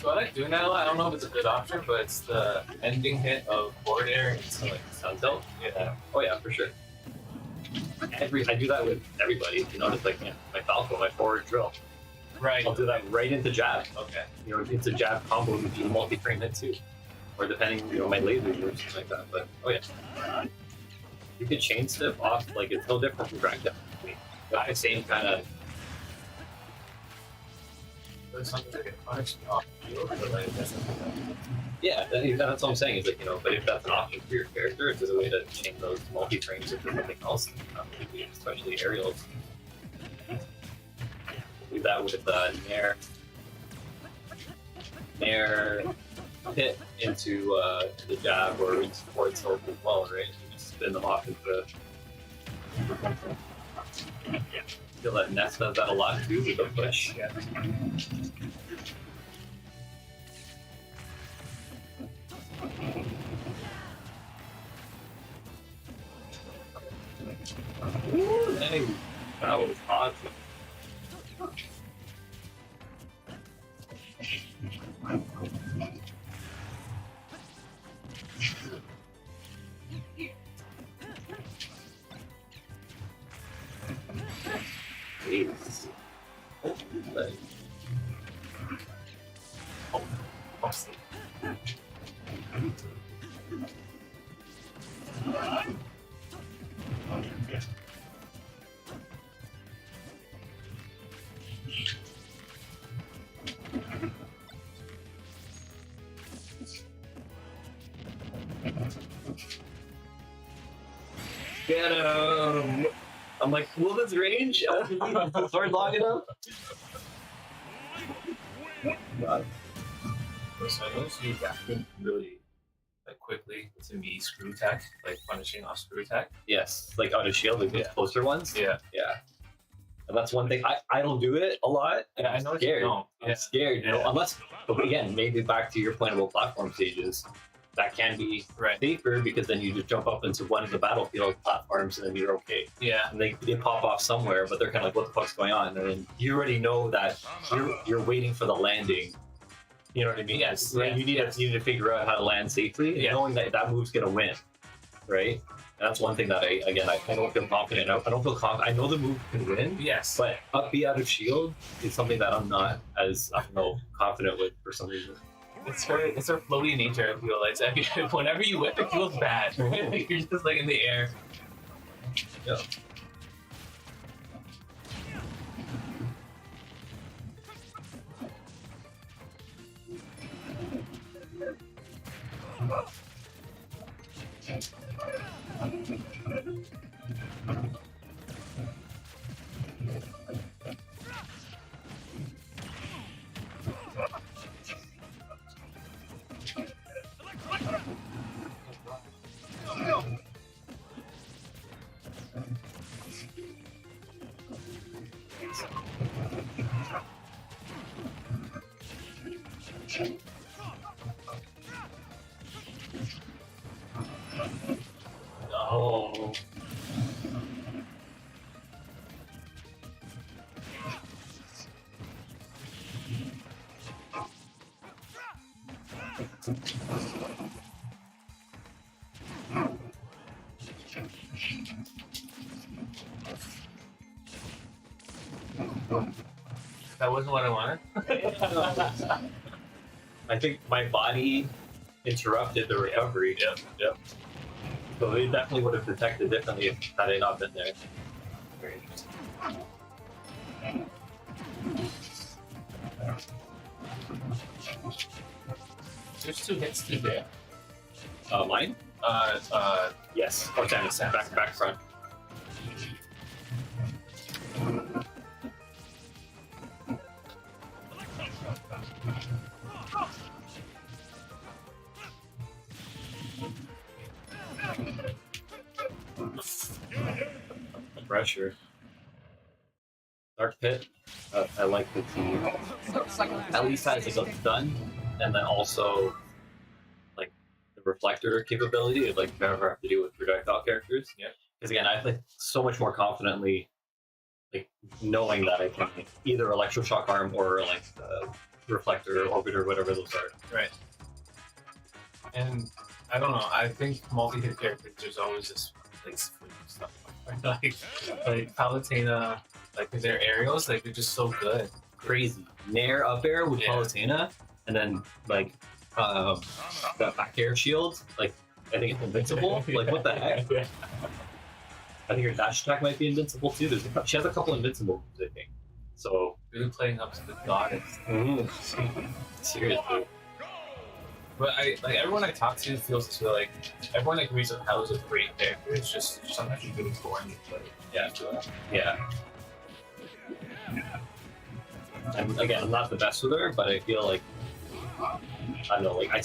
I like doing that a lot. I don't know if it's a good option, but it's the ending hit of forward air into like Suntilt. Yeah. Oh yeah, for sure. I do that with everybody. You know, just like my Falco, my forward drill. Right. I'll do that right into jab. Okay. You know, it's a jab combo with the multi-frame hit too, or depending, you know, my lasers or something like that. But oh yeah, you can chain step off. Like, it's no different from drag down. Got the same kind of. There's something to get punished off field, but like Yeah, that's what I'm saying. Is like, you know, but if that's an option for your character, if there's a way to chain those multi-frames into something else, especially aerials. Do that with Nair hit into the jab or into forward tilt as well, right? You just spin them off into. Yeah. feel that Ness does that a lot too with the push. Yeah. Ooh, dang. That was awesome. Jeez. Oh, like- Get him! I'm like, will this range? Sword long enough? God. So I noticed you reacted really like quickly to me screw attack, like punishing off screw attack. Yes, like out of shield, like those Yeah. closer ones. Yeah. Yeah. And that's one thing I don't do it a lot. Yeah, I I'm noticed scared. you don't. I'm Yeah. scared, you know, Yeah. unless, but again, maybe back to your point about platform stages, that can be Right. safer because then you just jump up into one of the battlefield platforms and then you're okay. Yeah. And they pop off somewhere, but they're kind of like, what the fuck's going on? And then you already know that you're waiting for the landing. You know what I mean? Yes, Right? yes, You need to figure out how to land safely, Yeah. knowing that that move's gonna win, right? And that's one thing that I don't feel confident. I don't feel confident. I know the move can win, Yes. but up B out of shield is something that I'm not as confident with for some reason. It's her floaty nature, I feel like. So whenever you whip, it feels bad. You're just like in the air. Yeah. Oh. That wasn't what I wanted. I think my body interrupted the recovery. Yep. So they definitely would have detected differently if had I not been there. Very interesting. There's 2 hits to there. Mine? Yes. Oh, damn it. Back front. Pressure. Dark Pit. I like the team. At least has like a stun, and then also like the reflector capability of like never have to deal with projectile characters. Yeah. Because again, I like so much more confidently, like knowing that I can either electroshock arm or like reflector, orbiter, whatever those are. Right. And I don't know. I think multi-hit characters. There's always this like stuff like Palutena, like their aerials, like they're just so good. Crazy. Nair up air with Yeah. Palutena, and then like the back air shield. Like I think it's invincible. Like what the heck? Yeah. I think her dash attack might be invincible too. She has a couple invincible moves, I think. So Really playing up to the goddess. seriously. But I like everyone I talk to feels this way. Like everyone agrees that Palu's a great character. It's just sometimes she's really boring to play. Yeah. Yeah. And again, I'm not the best with her, but I feel like I don't know, like I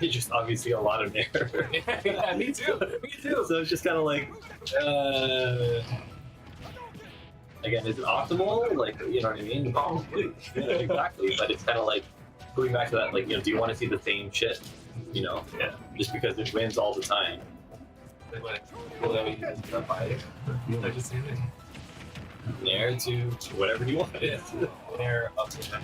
just obviously a lot of Nair. Yeah, me too. Me too. So it's just kind of like, Again, is it optimal? Like, you know what I mean? Probably. Yeah, exactly. But it's kind of like going back to that, like, you know, do you want to see the same shit? You know? Yeah. Just because it wins all the time. Like, well, that we can buy it. I just say that. Nair to whatever you want. Yeah. They're up to that.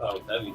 Oh, heavy.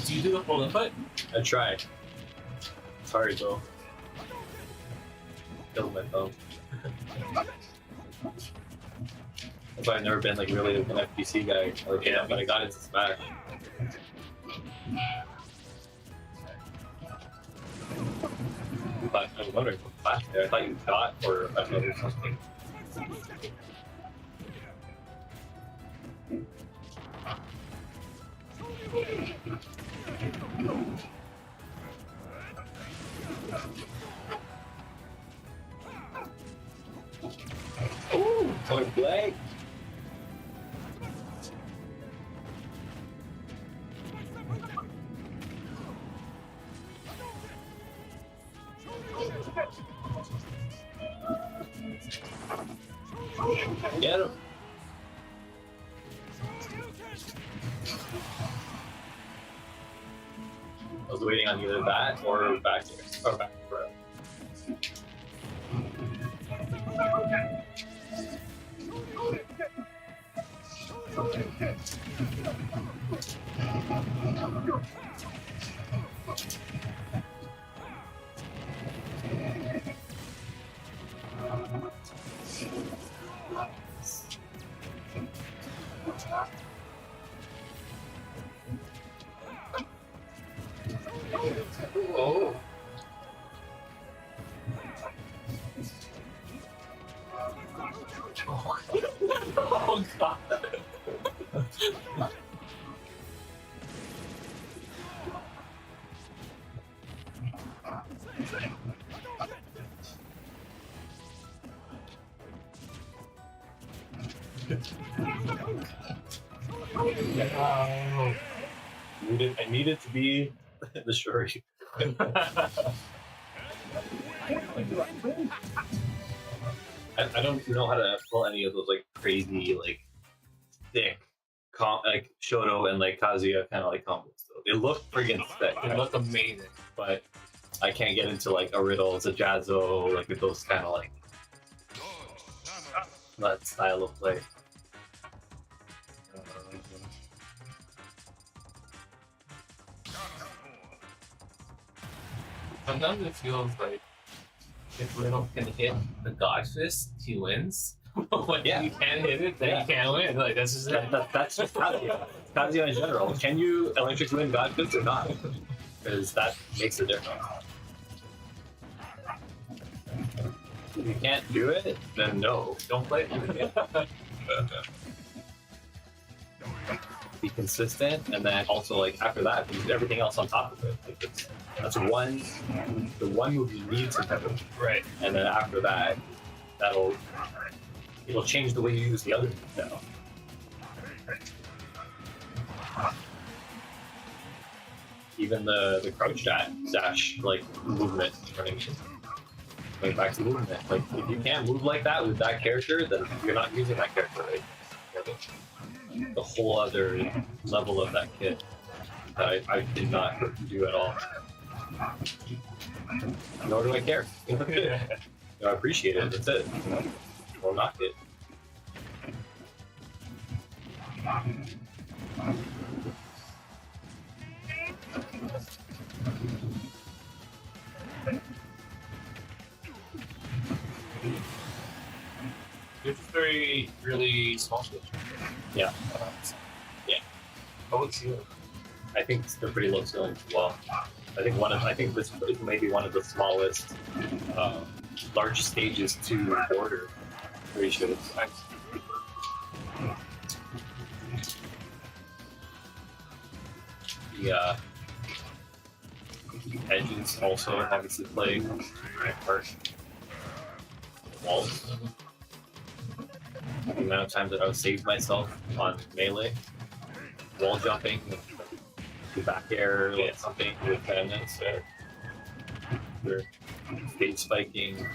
Do you do the full input? I tried. It's hard though. Killed my thumb. That's why I've never been like really an FPC guy. Like, yeah, but I got into Smash. But I was wondering what class there. I thought you got or another something. Ooh, point blank. Get him. I was waiting on either that or back here. Or back row. Oh. Oh god. Oh. I needed to be the Shuri. I don't know how to pull any of those like crazy like thick like Shoto and like Kazuya kind of like combos though. They look friggin' thick. They look amazing. But I can't get into like a Riddle, it's a Jazzo, like with those kind of like that style of play. Sometimes it feels like if Riddle can hit the God Fist, he wins. When you can't hit it, then you can't win. Like that's just That's just Kazuya. Kazuya in general. Can you electric win God Fist or not? Because that makes a difference. If you can't do it, then no, don't play it. Be consistent, and then also like after that, use everything else on top of it. Like that's the one move you need to know. right. And then after that, it'll change the way you use the other moves now. Even the crouch dash like movement, running going back to movement. Like if you can't move like that with that character, then you're not using that character right. The whole other level of that kit that I did not do at all. Nor do I care. I appreciate it. That's it. We'll knock it. You're just very, really small switch. Yeah. Yeah. How would you? I think they're pretty low ceiling as well. I think this is maybe one of the smallest, largest stages to order ratios. The edges also obviously play a part. Walls. The amount of times that I've saved myself on melee, wall jumping, back air, like something with pendants, or stage spiking.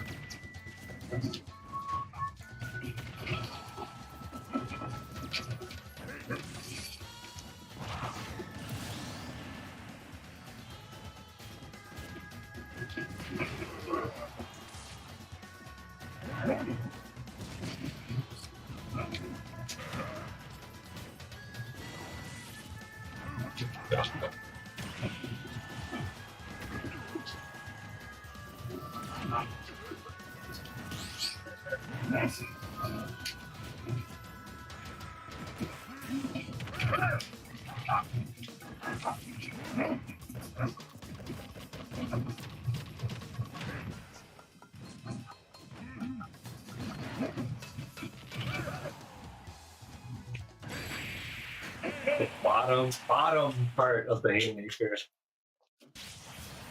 Bottom part of the Haymaker.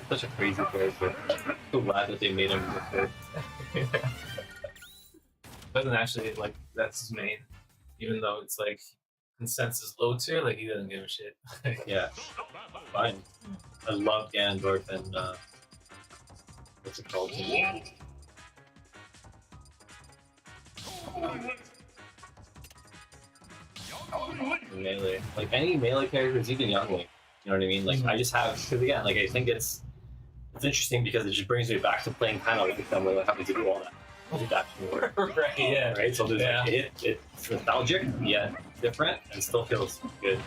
Such a crazy character. So glad that they made him different. Doesn't actually like that's his main, even though it's like consensus low tier. Like he doesn't give a shit. Yeah, fine. I love Ganondorf and what's it called? Melee. Like any melee characters, even Youngling. You know what I mean? Like I just have because again, like I think it's interesting because it just brings me back to playing kind of like them, like having to do all that. That work. Right, yeah. Right. So there's like it's nostalgic yet different and still feels good.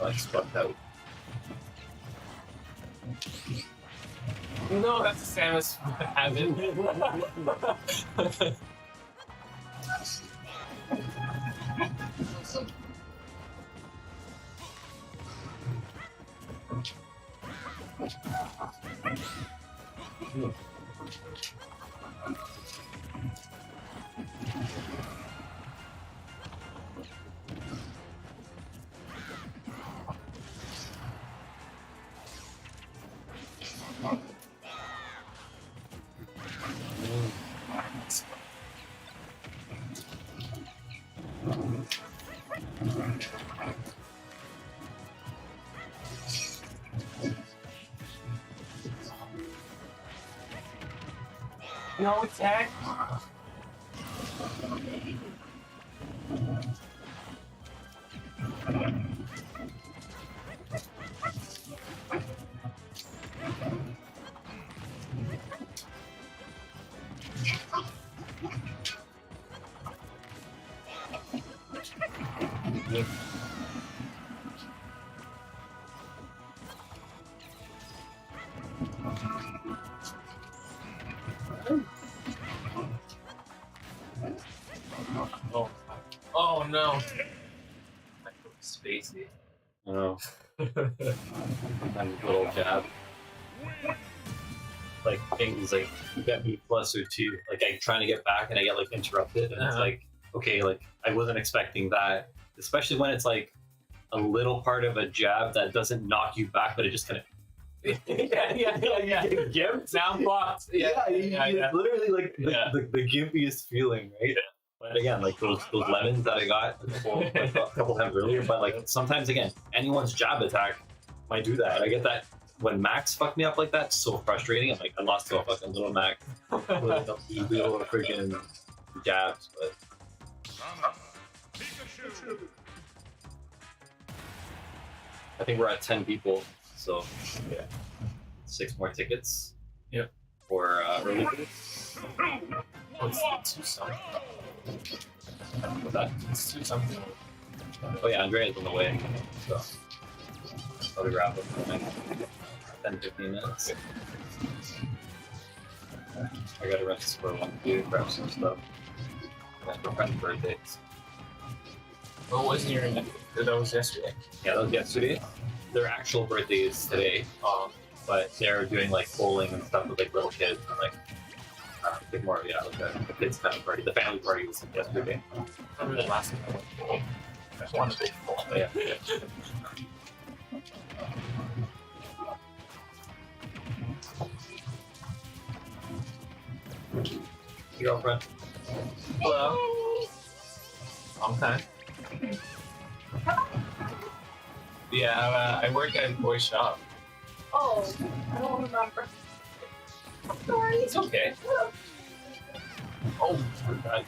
I fucked out. No, that's a Samus habit. No attack. Oh no. Spacey. I know. And little jab. Like things like you get me plus or two. Like I'm trying to get back and I get like interrupted and it's like, okay, like I wasn't expecting that. Especially when it's like a little part of a jab that doesn't knock you back, but it just kind of yeah. Gimp? Sound blocked. It's literally like the gimpiest feeling, right? Yeah. But again, like those lemons that I got a couple times earlier, but like sometimes again, anyone's jab attack might do that. I get that when Max fucked me up like that, it's so frustrating. I'm like, I lost to a fucking little Max. Little freaking jabs, but I think we're at 10 people, so yeah, 6 more tickets. Yep. For early. It's 2 something. What's that? It's 2 something. Oh yeah, Andrea's on the way, so I'll grab it for like 10-15 minutes. I gotta rent this for one to grab some stuff. And for friend's birthdays. What was your that was yesterday? Yeah, that was yesterday. Their actual birthday is today, but they're doing like bowling and stuff with like little kids and like like more like a kids kind of party. The family party was yesterday. I remember the last time I went bowling. I wanted to big bowl. Yeah. Your girlfriend. Hello. Long time. Yeah, I work at a boy shop. Oh, I don't remember. Sorry. It's okay. Oh, God.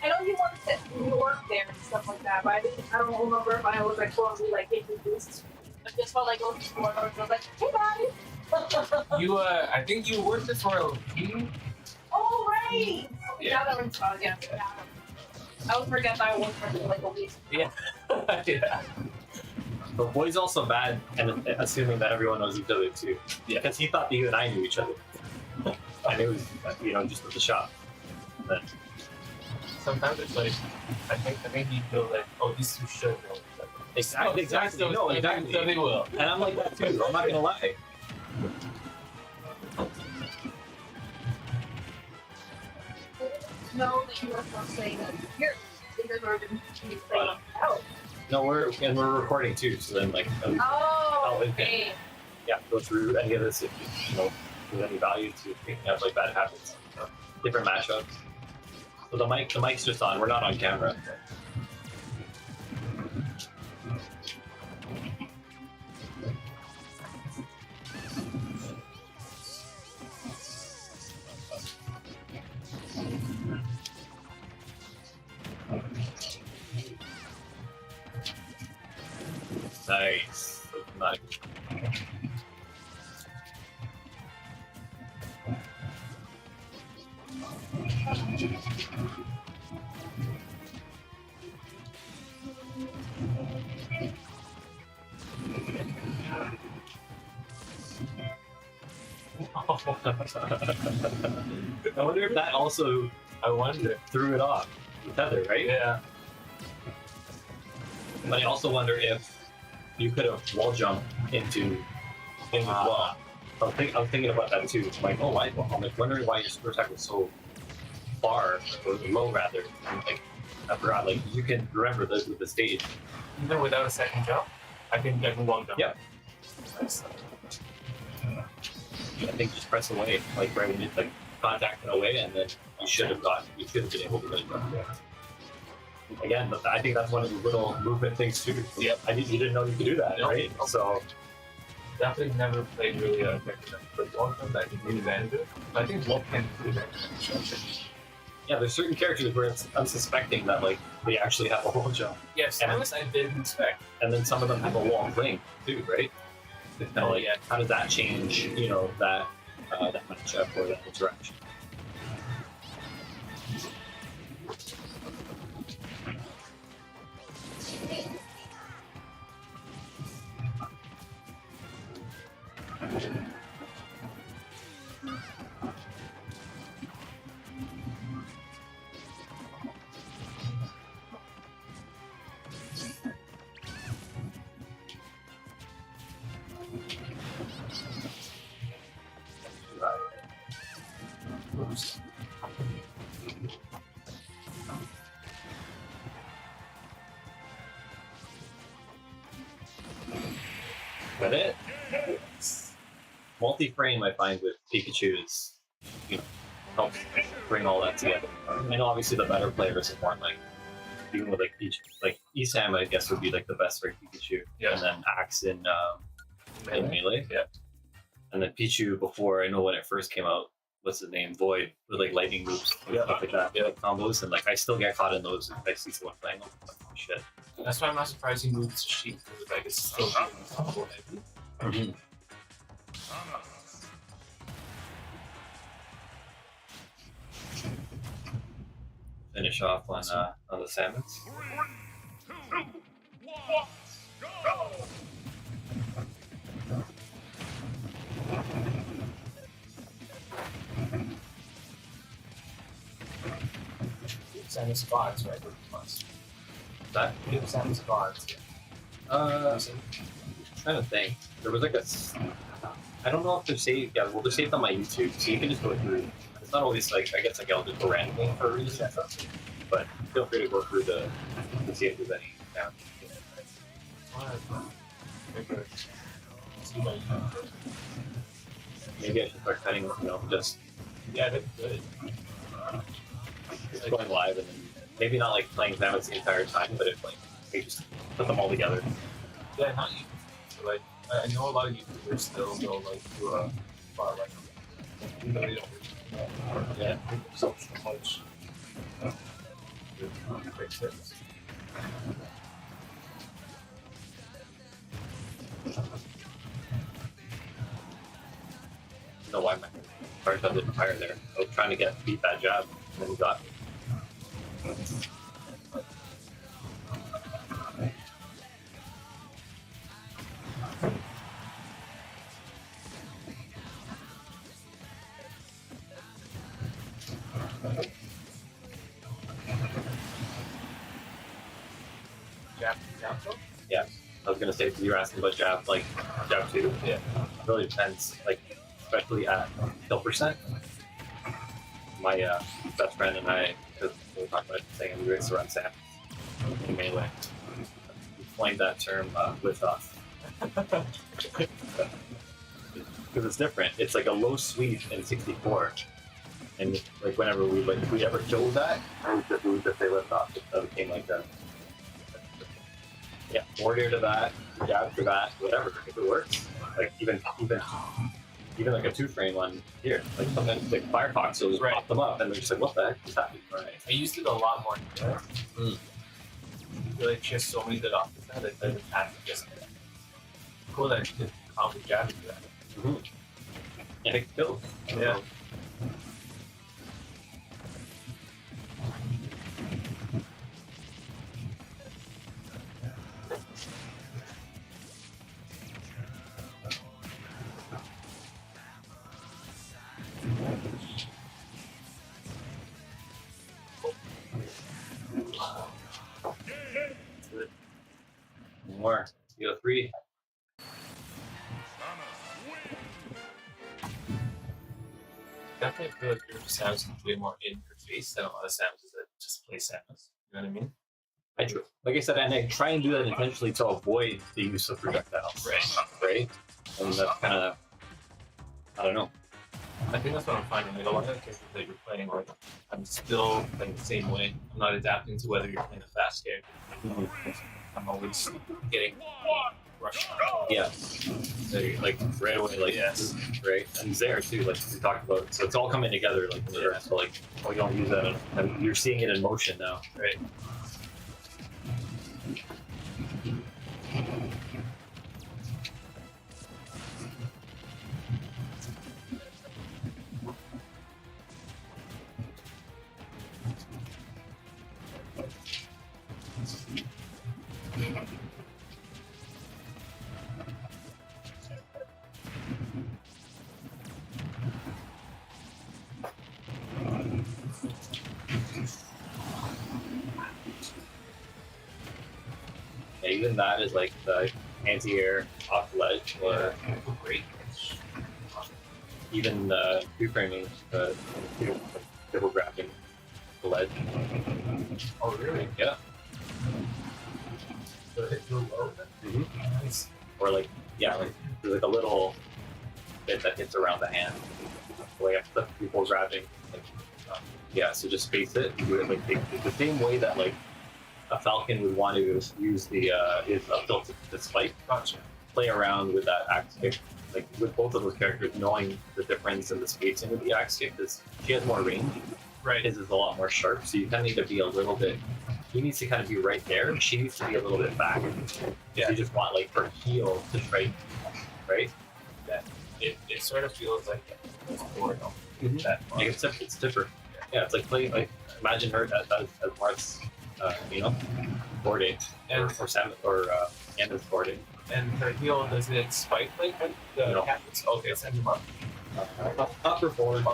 I know you wanted to work there and stuff like that, but I don't remember if I was like closely like introduced. I just felt like going to the and I was like, hey guys. You, I think you worked it for a team. Oh right. Yeah. Now that rings about again. Yeah. I would forget that I worked for like a week. Yeah. Yeah. But Boy's also bad, and assuming that everyone knows each other too. Yeah. Because he thought that you and I knew each other. And it was, just at the shop. And then, Sometimes it's like, I think you feel like, oh, these two should know each other. exactly. No, exactly. So they will. And I'm like that too. I'm not gonna lie. No, that you were supposed to say that here. Because we're going to be playing out. No, we're recording too. So then like, Oh, okay. okay. Yeah, go through any of this if there's any value to picking up like bad habits, different mashups. So the mic's just on. We're not on camera. Nice. Nice. I wonder if that also I wonder. threw it off the tether, right? Yeah. But I also wonder if you could have wall jumped into things as well. I was thinking about that too. It's like, oh, why? I'm like wondering why your super attack was so far or low rather. And like, I forgot. Like you can remember this with the stage. Even without a second jump, I can wall jump. Yep. Nice. I think just press away, like right when you like contact and away, and then you should have been able to really jump there. Again, but I think that's one of the little movement things too. Yep. You didn't know you could do that, Nope. right? So Definitely never played really effective but wall jump that I can take advantage of. But I think wall can do that. yeah, there's certain characters where it's unsuspecting that like they actually have a wall jump, Yes, And- honest, I didn't expect. and then some of them have a wall fling too, right? It's kind of like, Yeah. how does that change? That matchup or that interaction. Oops. But multi-frame I find with Pikachu is helps bring all that together. I know obviously the better players are more like even with like Pikachu, like Esam I guess would be like the best for Pikachu, Yeah. and then Axe in Melee, Yeah. and then Pichu before I know when it first came out. What's his name? Void with like lightning moves and Yeah. stuff like that, Yeah. like combos, and like I still get caught in those if I see someone playing them. Like, oh, shit. That's why I'm not surprised he moved to Sheep because like it's still combo heavy. Finish off on the salmons. Samus gods, right? That Samus gods. trying to think. There was like I don't know if they're saved. Yeah, well, they're saved on my YouTube, so you can just go through. It's not always like I guess like I'll just go randomly for a reason, but feel free to go through to see if there's any. Yeah. Maybe I should start cutting. Just Yeah, that's good. just going live and then maybe not like playing them the entire time, but if like we just put them all together. Yeah, not you. So, like, I know a lot of YouTubers still go like to a bar like even though they don't Yeah. so much. Great tips. I don't know why my heart didn't fire there. I was trying to beat that jab, and then he got me. Jab throw? Yeah, I was gonna say you were asking about jab, like jab two. Yeah. It really depends, like especially at kill percent. My best friend and I, because we were talking about saying we race around Sam in Melee. We coined that term with us. Because it's different. It's like a low sweep in 64. And like whenever we ever killed that, we would just say lift off. It became like a warrior to that, jab to that, whatever, if it works. Like even like a 2-frame one here. Like sometimes like Firefox will just Right. pop them up and they're just like, what the heck is happening? Right. I used it a lot more. Mm. I feel like she has so many good options now that the attack is just cool that she did combo jab into that. Mm-hmm. And it kills. Yeah. More. You go 3. Definitely feel like your Samus is way more in your face than a lot of Samus that just play Samus. You know what I mean? Like I said, and I try and do that intentionally to avoid the use of projectiles. Right? And that's kind of, I don't know. I think that's what I'm finding. Like a lot of the characters that you're playing, like I'm still playing the same way. I'm not adapting to whether you're playing a fast character. I'm always getting rushed. Yeah. So you're, like right away, like Yes. right, and there too, like we talked about. So it's all coming together, like Yeah. so like we don't use that, and you're seeing it in motion now. Right. Yeah, even that is like the anti-air off the ledge, or Great. even reframing the double grabbing the ledge. Oh, really? Yeah. So it hit real low then? Nice. Or like there's like a little bit that hits around the hand. way up the people grabbing. Like, yeah, so just space it. Do it like the same way that like a falcon would want to use the is up tilt to spike. Gotcha. Play around with that axe kick. Like with both of those characters, knowing the difference in the spacing of the axe kick, because she has more range. Right. His is a lot more sharp, so you kind of need to be a little bit. He needs to kind of be right there. She needs to be a little bit back. Yeah. You just want like her heel to strike, right? It sort of feels like forward Mhm. that Like it's stiffer. Yeah, it's like playing like imagine her as Marth's, boarding or Sam or Anna's boarding. And her heel, does it spike like the No. cactus? Okay, send him up. Up or forward.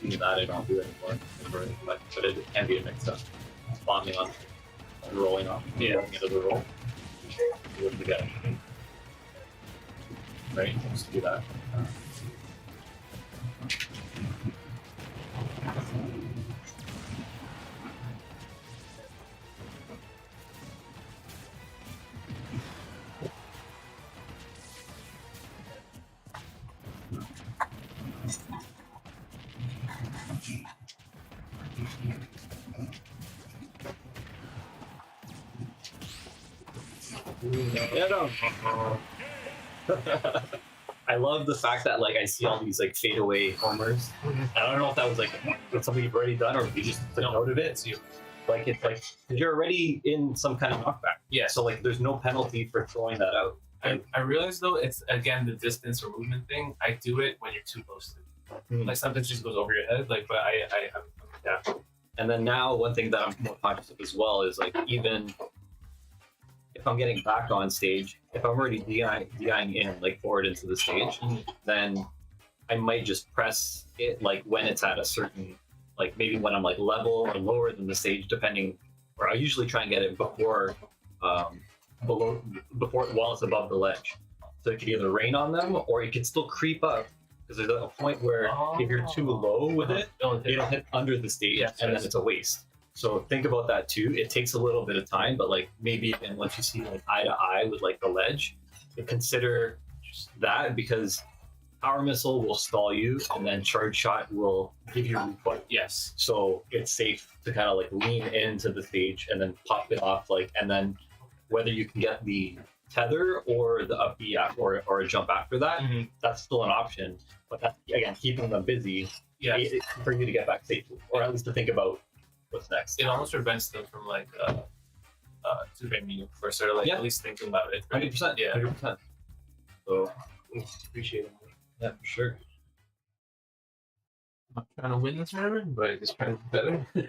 Even that I don't do anymore. But it can be a mix up. Bombing on and rolling off. Yeah. Rolling into the roll. You wouldn't forget. Right? Just do that. Yeah, no. I love the fact that like I see all these like fadeaway homers. I don't know if that was like something you've already done or if you just took note of it. It's you. Like it's like because you're already in some kind of knockback. Yeah. So like there's no penalty for throwing that out. I realize though it's again the distance or movement thing. I do it when you're too close to it. Like sometimes it just goes over your head. Like, but I'm yeah. And then now one thing that I'm more conscious of as well is like even if I'm getting back on stage, if I'm already DIing in like forward into the stage, then I might just press it like when it's at a certain like maybe when I'm like level or lower than the stage depending, or I usually try and get it before while it's above the ledge. So it could either rain on them or it could still creep up because there's a point where if you're too low with it, it'll hit under the stage and then it's a waste. So think about that too. It takes a little bit of time, but like maybe and once you see like eye to eye with like the ledge, consider that because power missile will stall you and then charge shot will give you recoil. Yes. So it's safe to kind of like lean into the stage and then pop it off like and then whether you can get the tether or the up B or a jump after that, that's still an option. But that's again keeping them busy for you to get back safely, or at least to think about what's next. It almost prevents them from like to me for sort of like at least thinking about it. 100%. Yeah. 100%. So Appreciate it. yeah, for sure. I'm not trying to win this tournament, but it's trying to be better.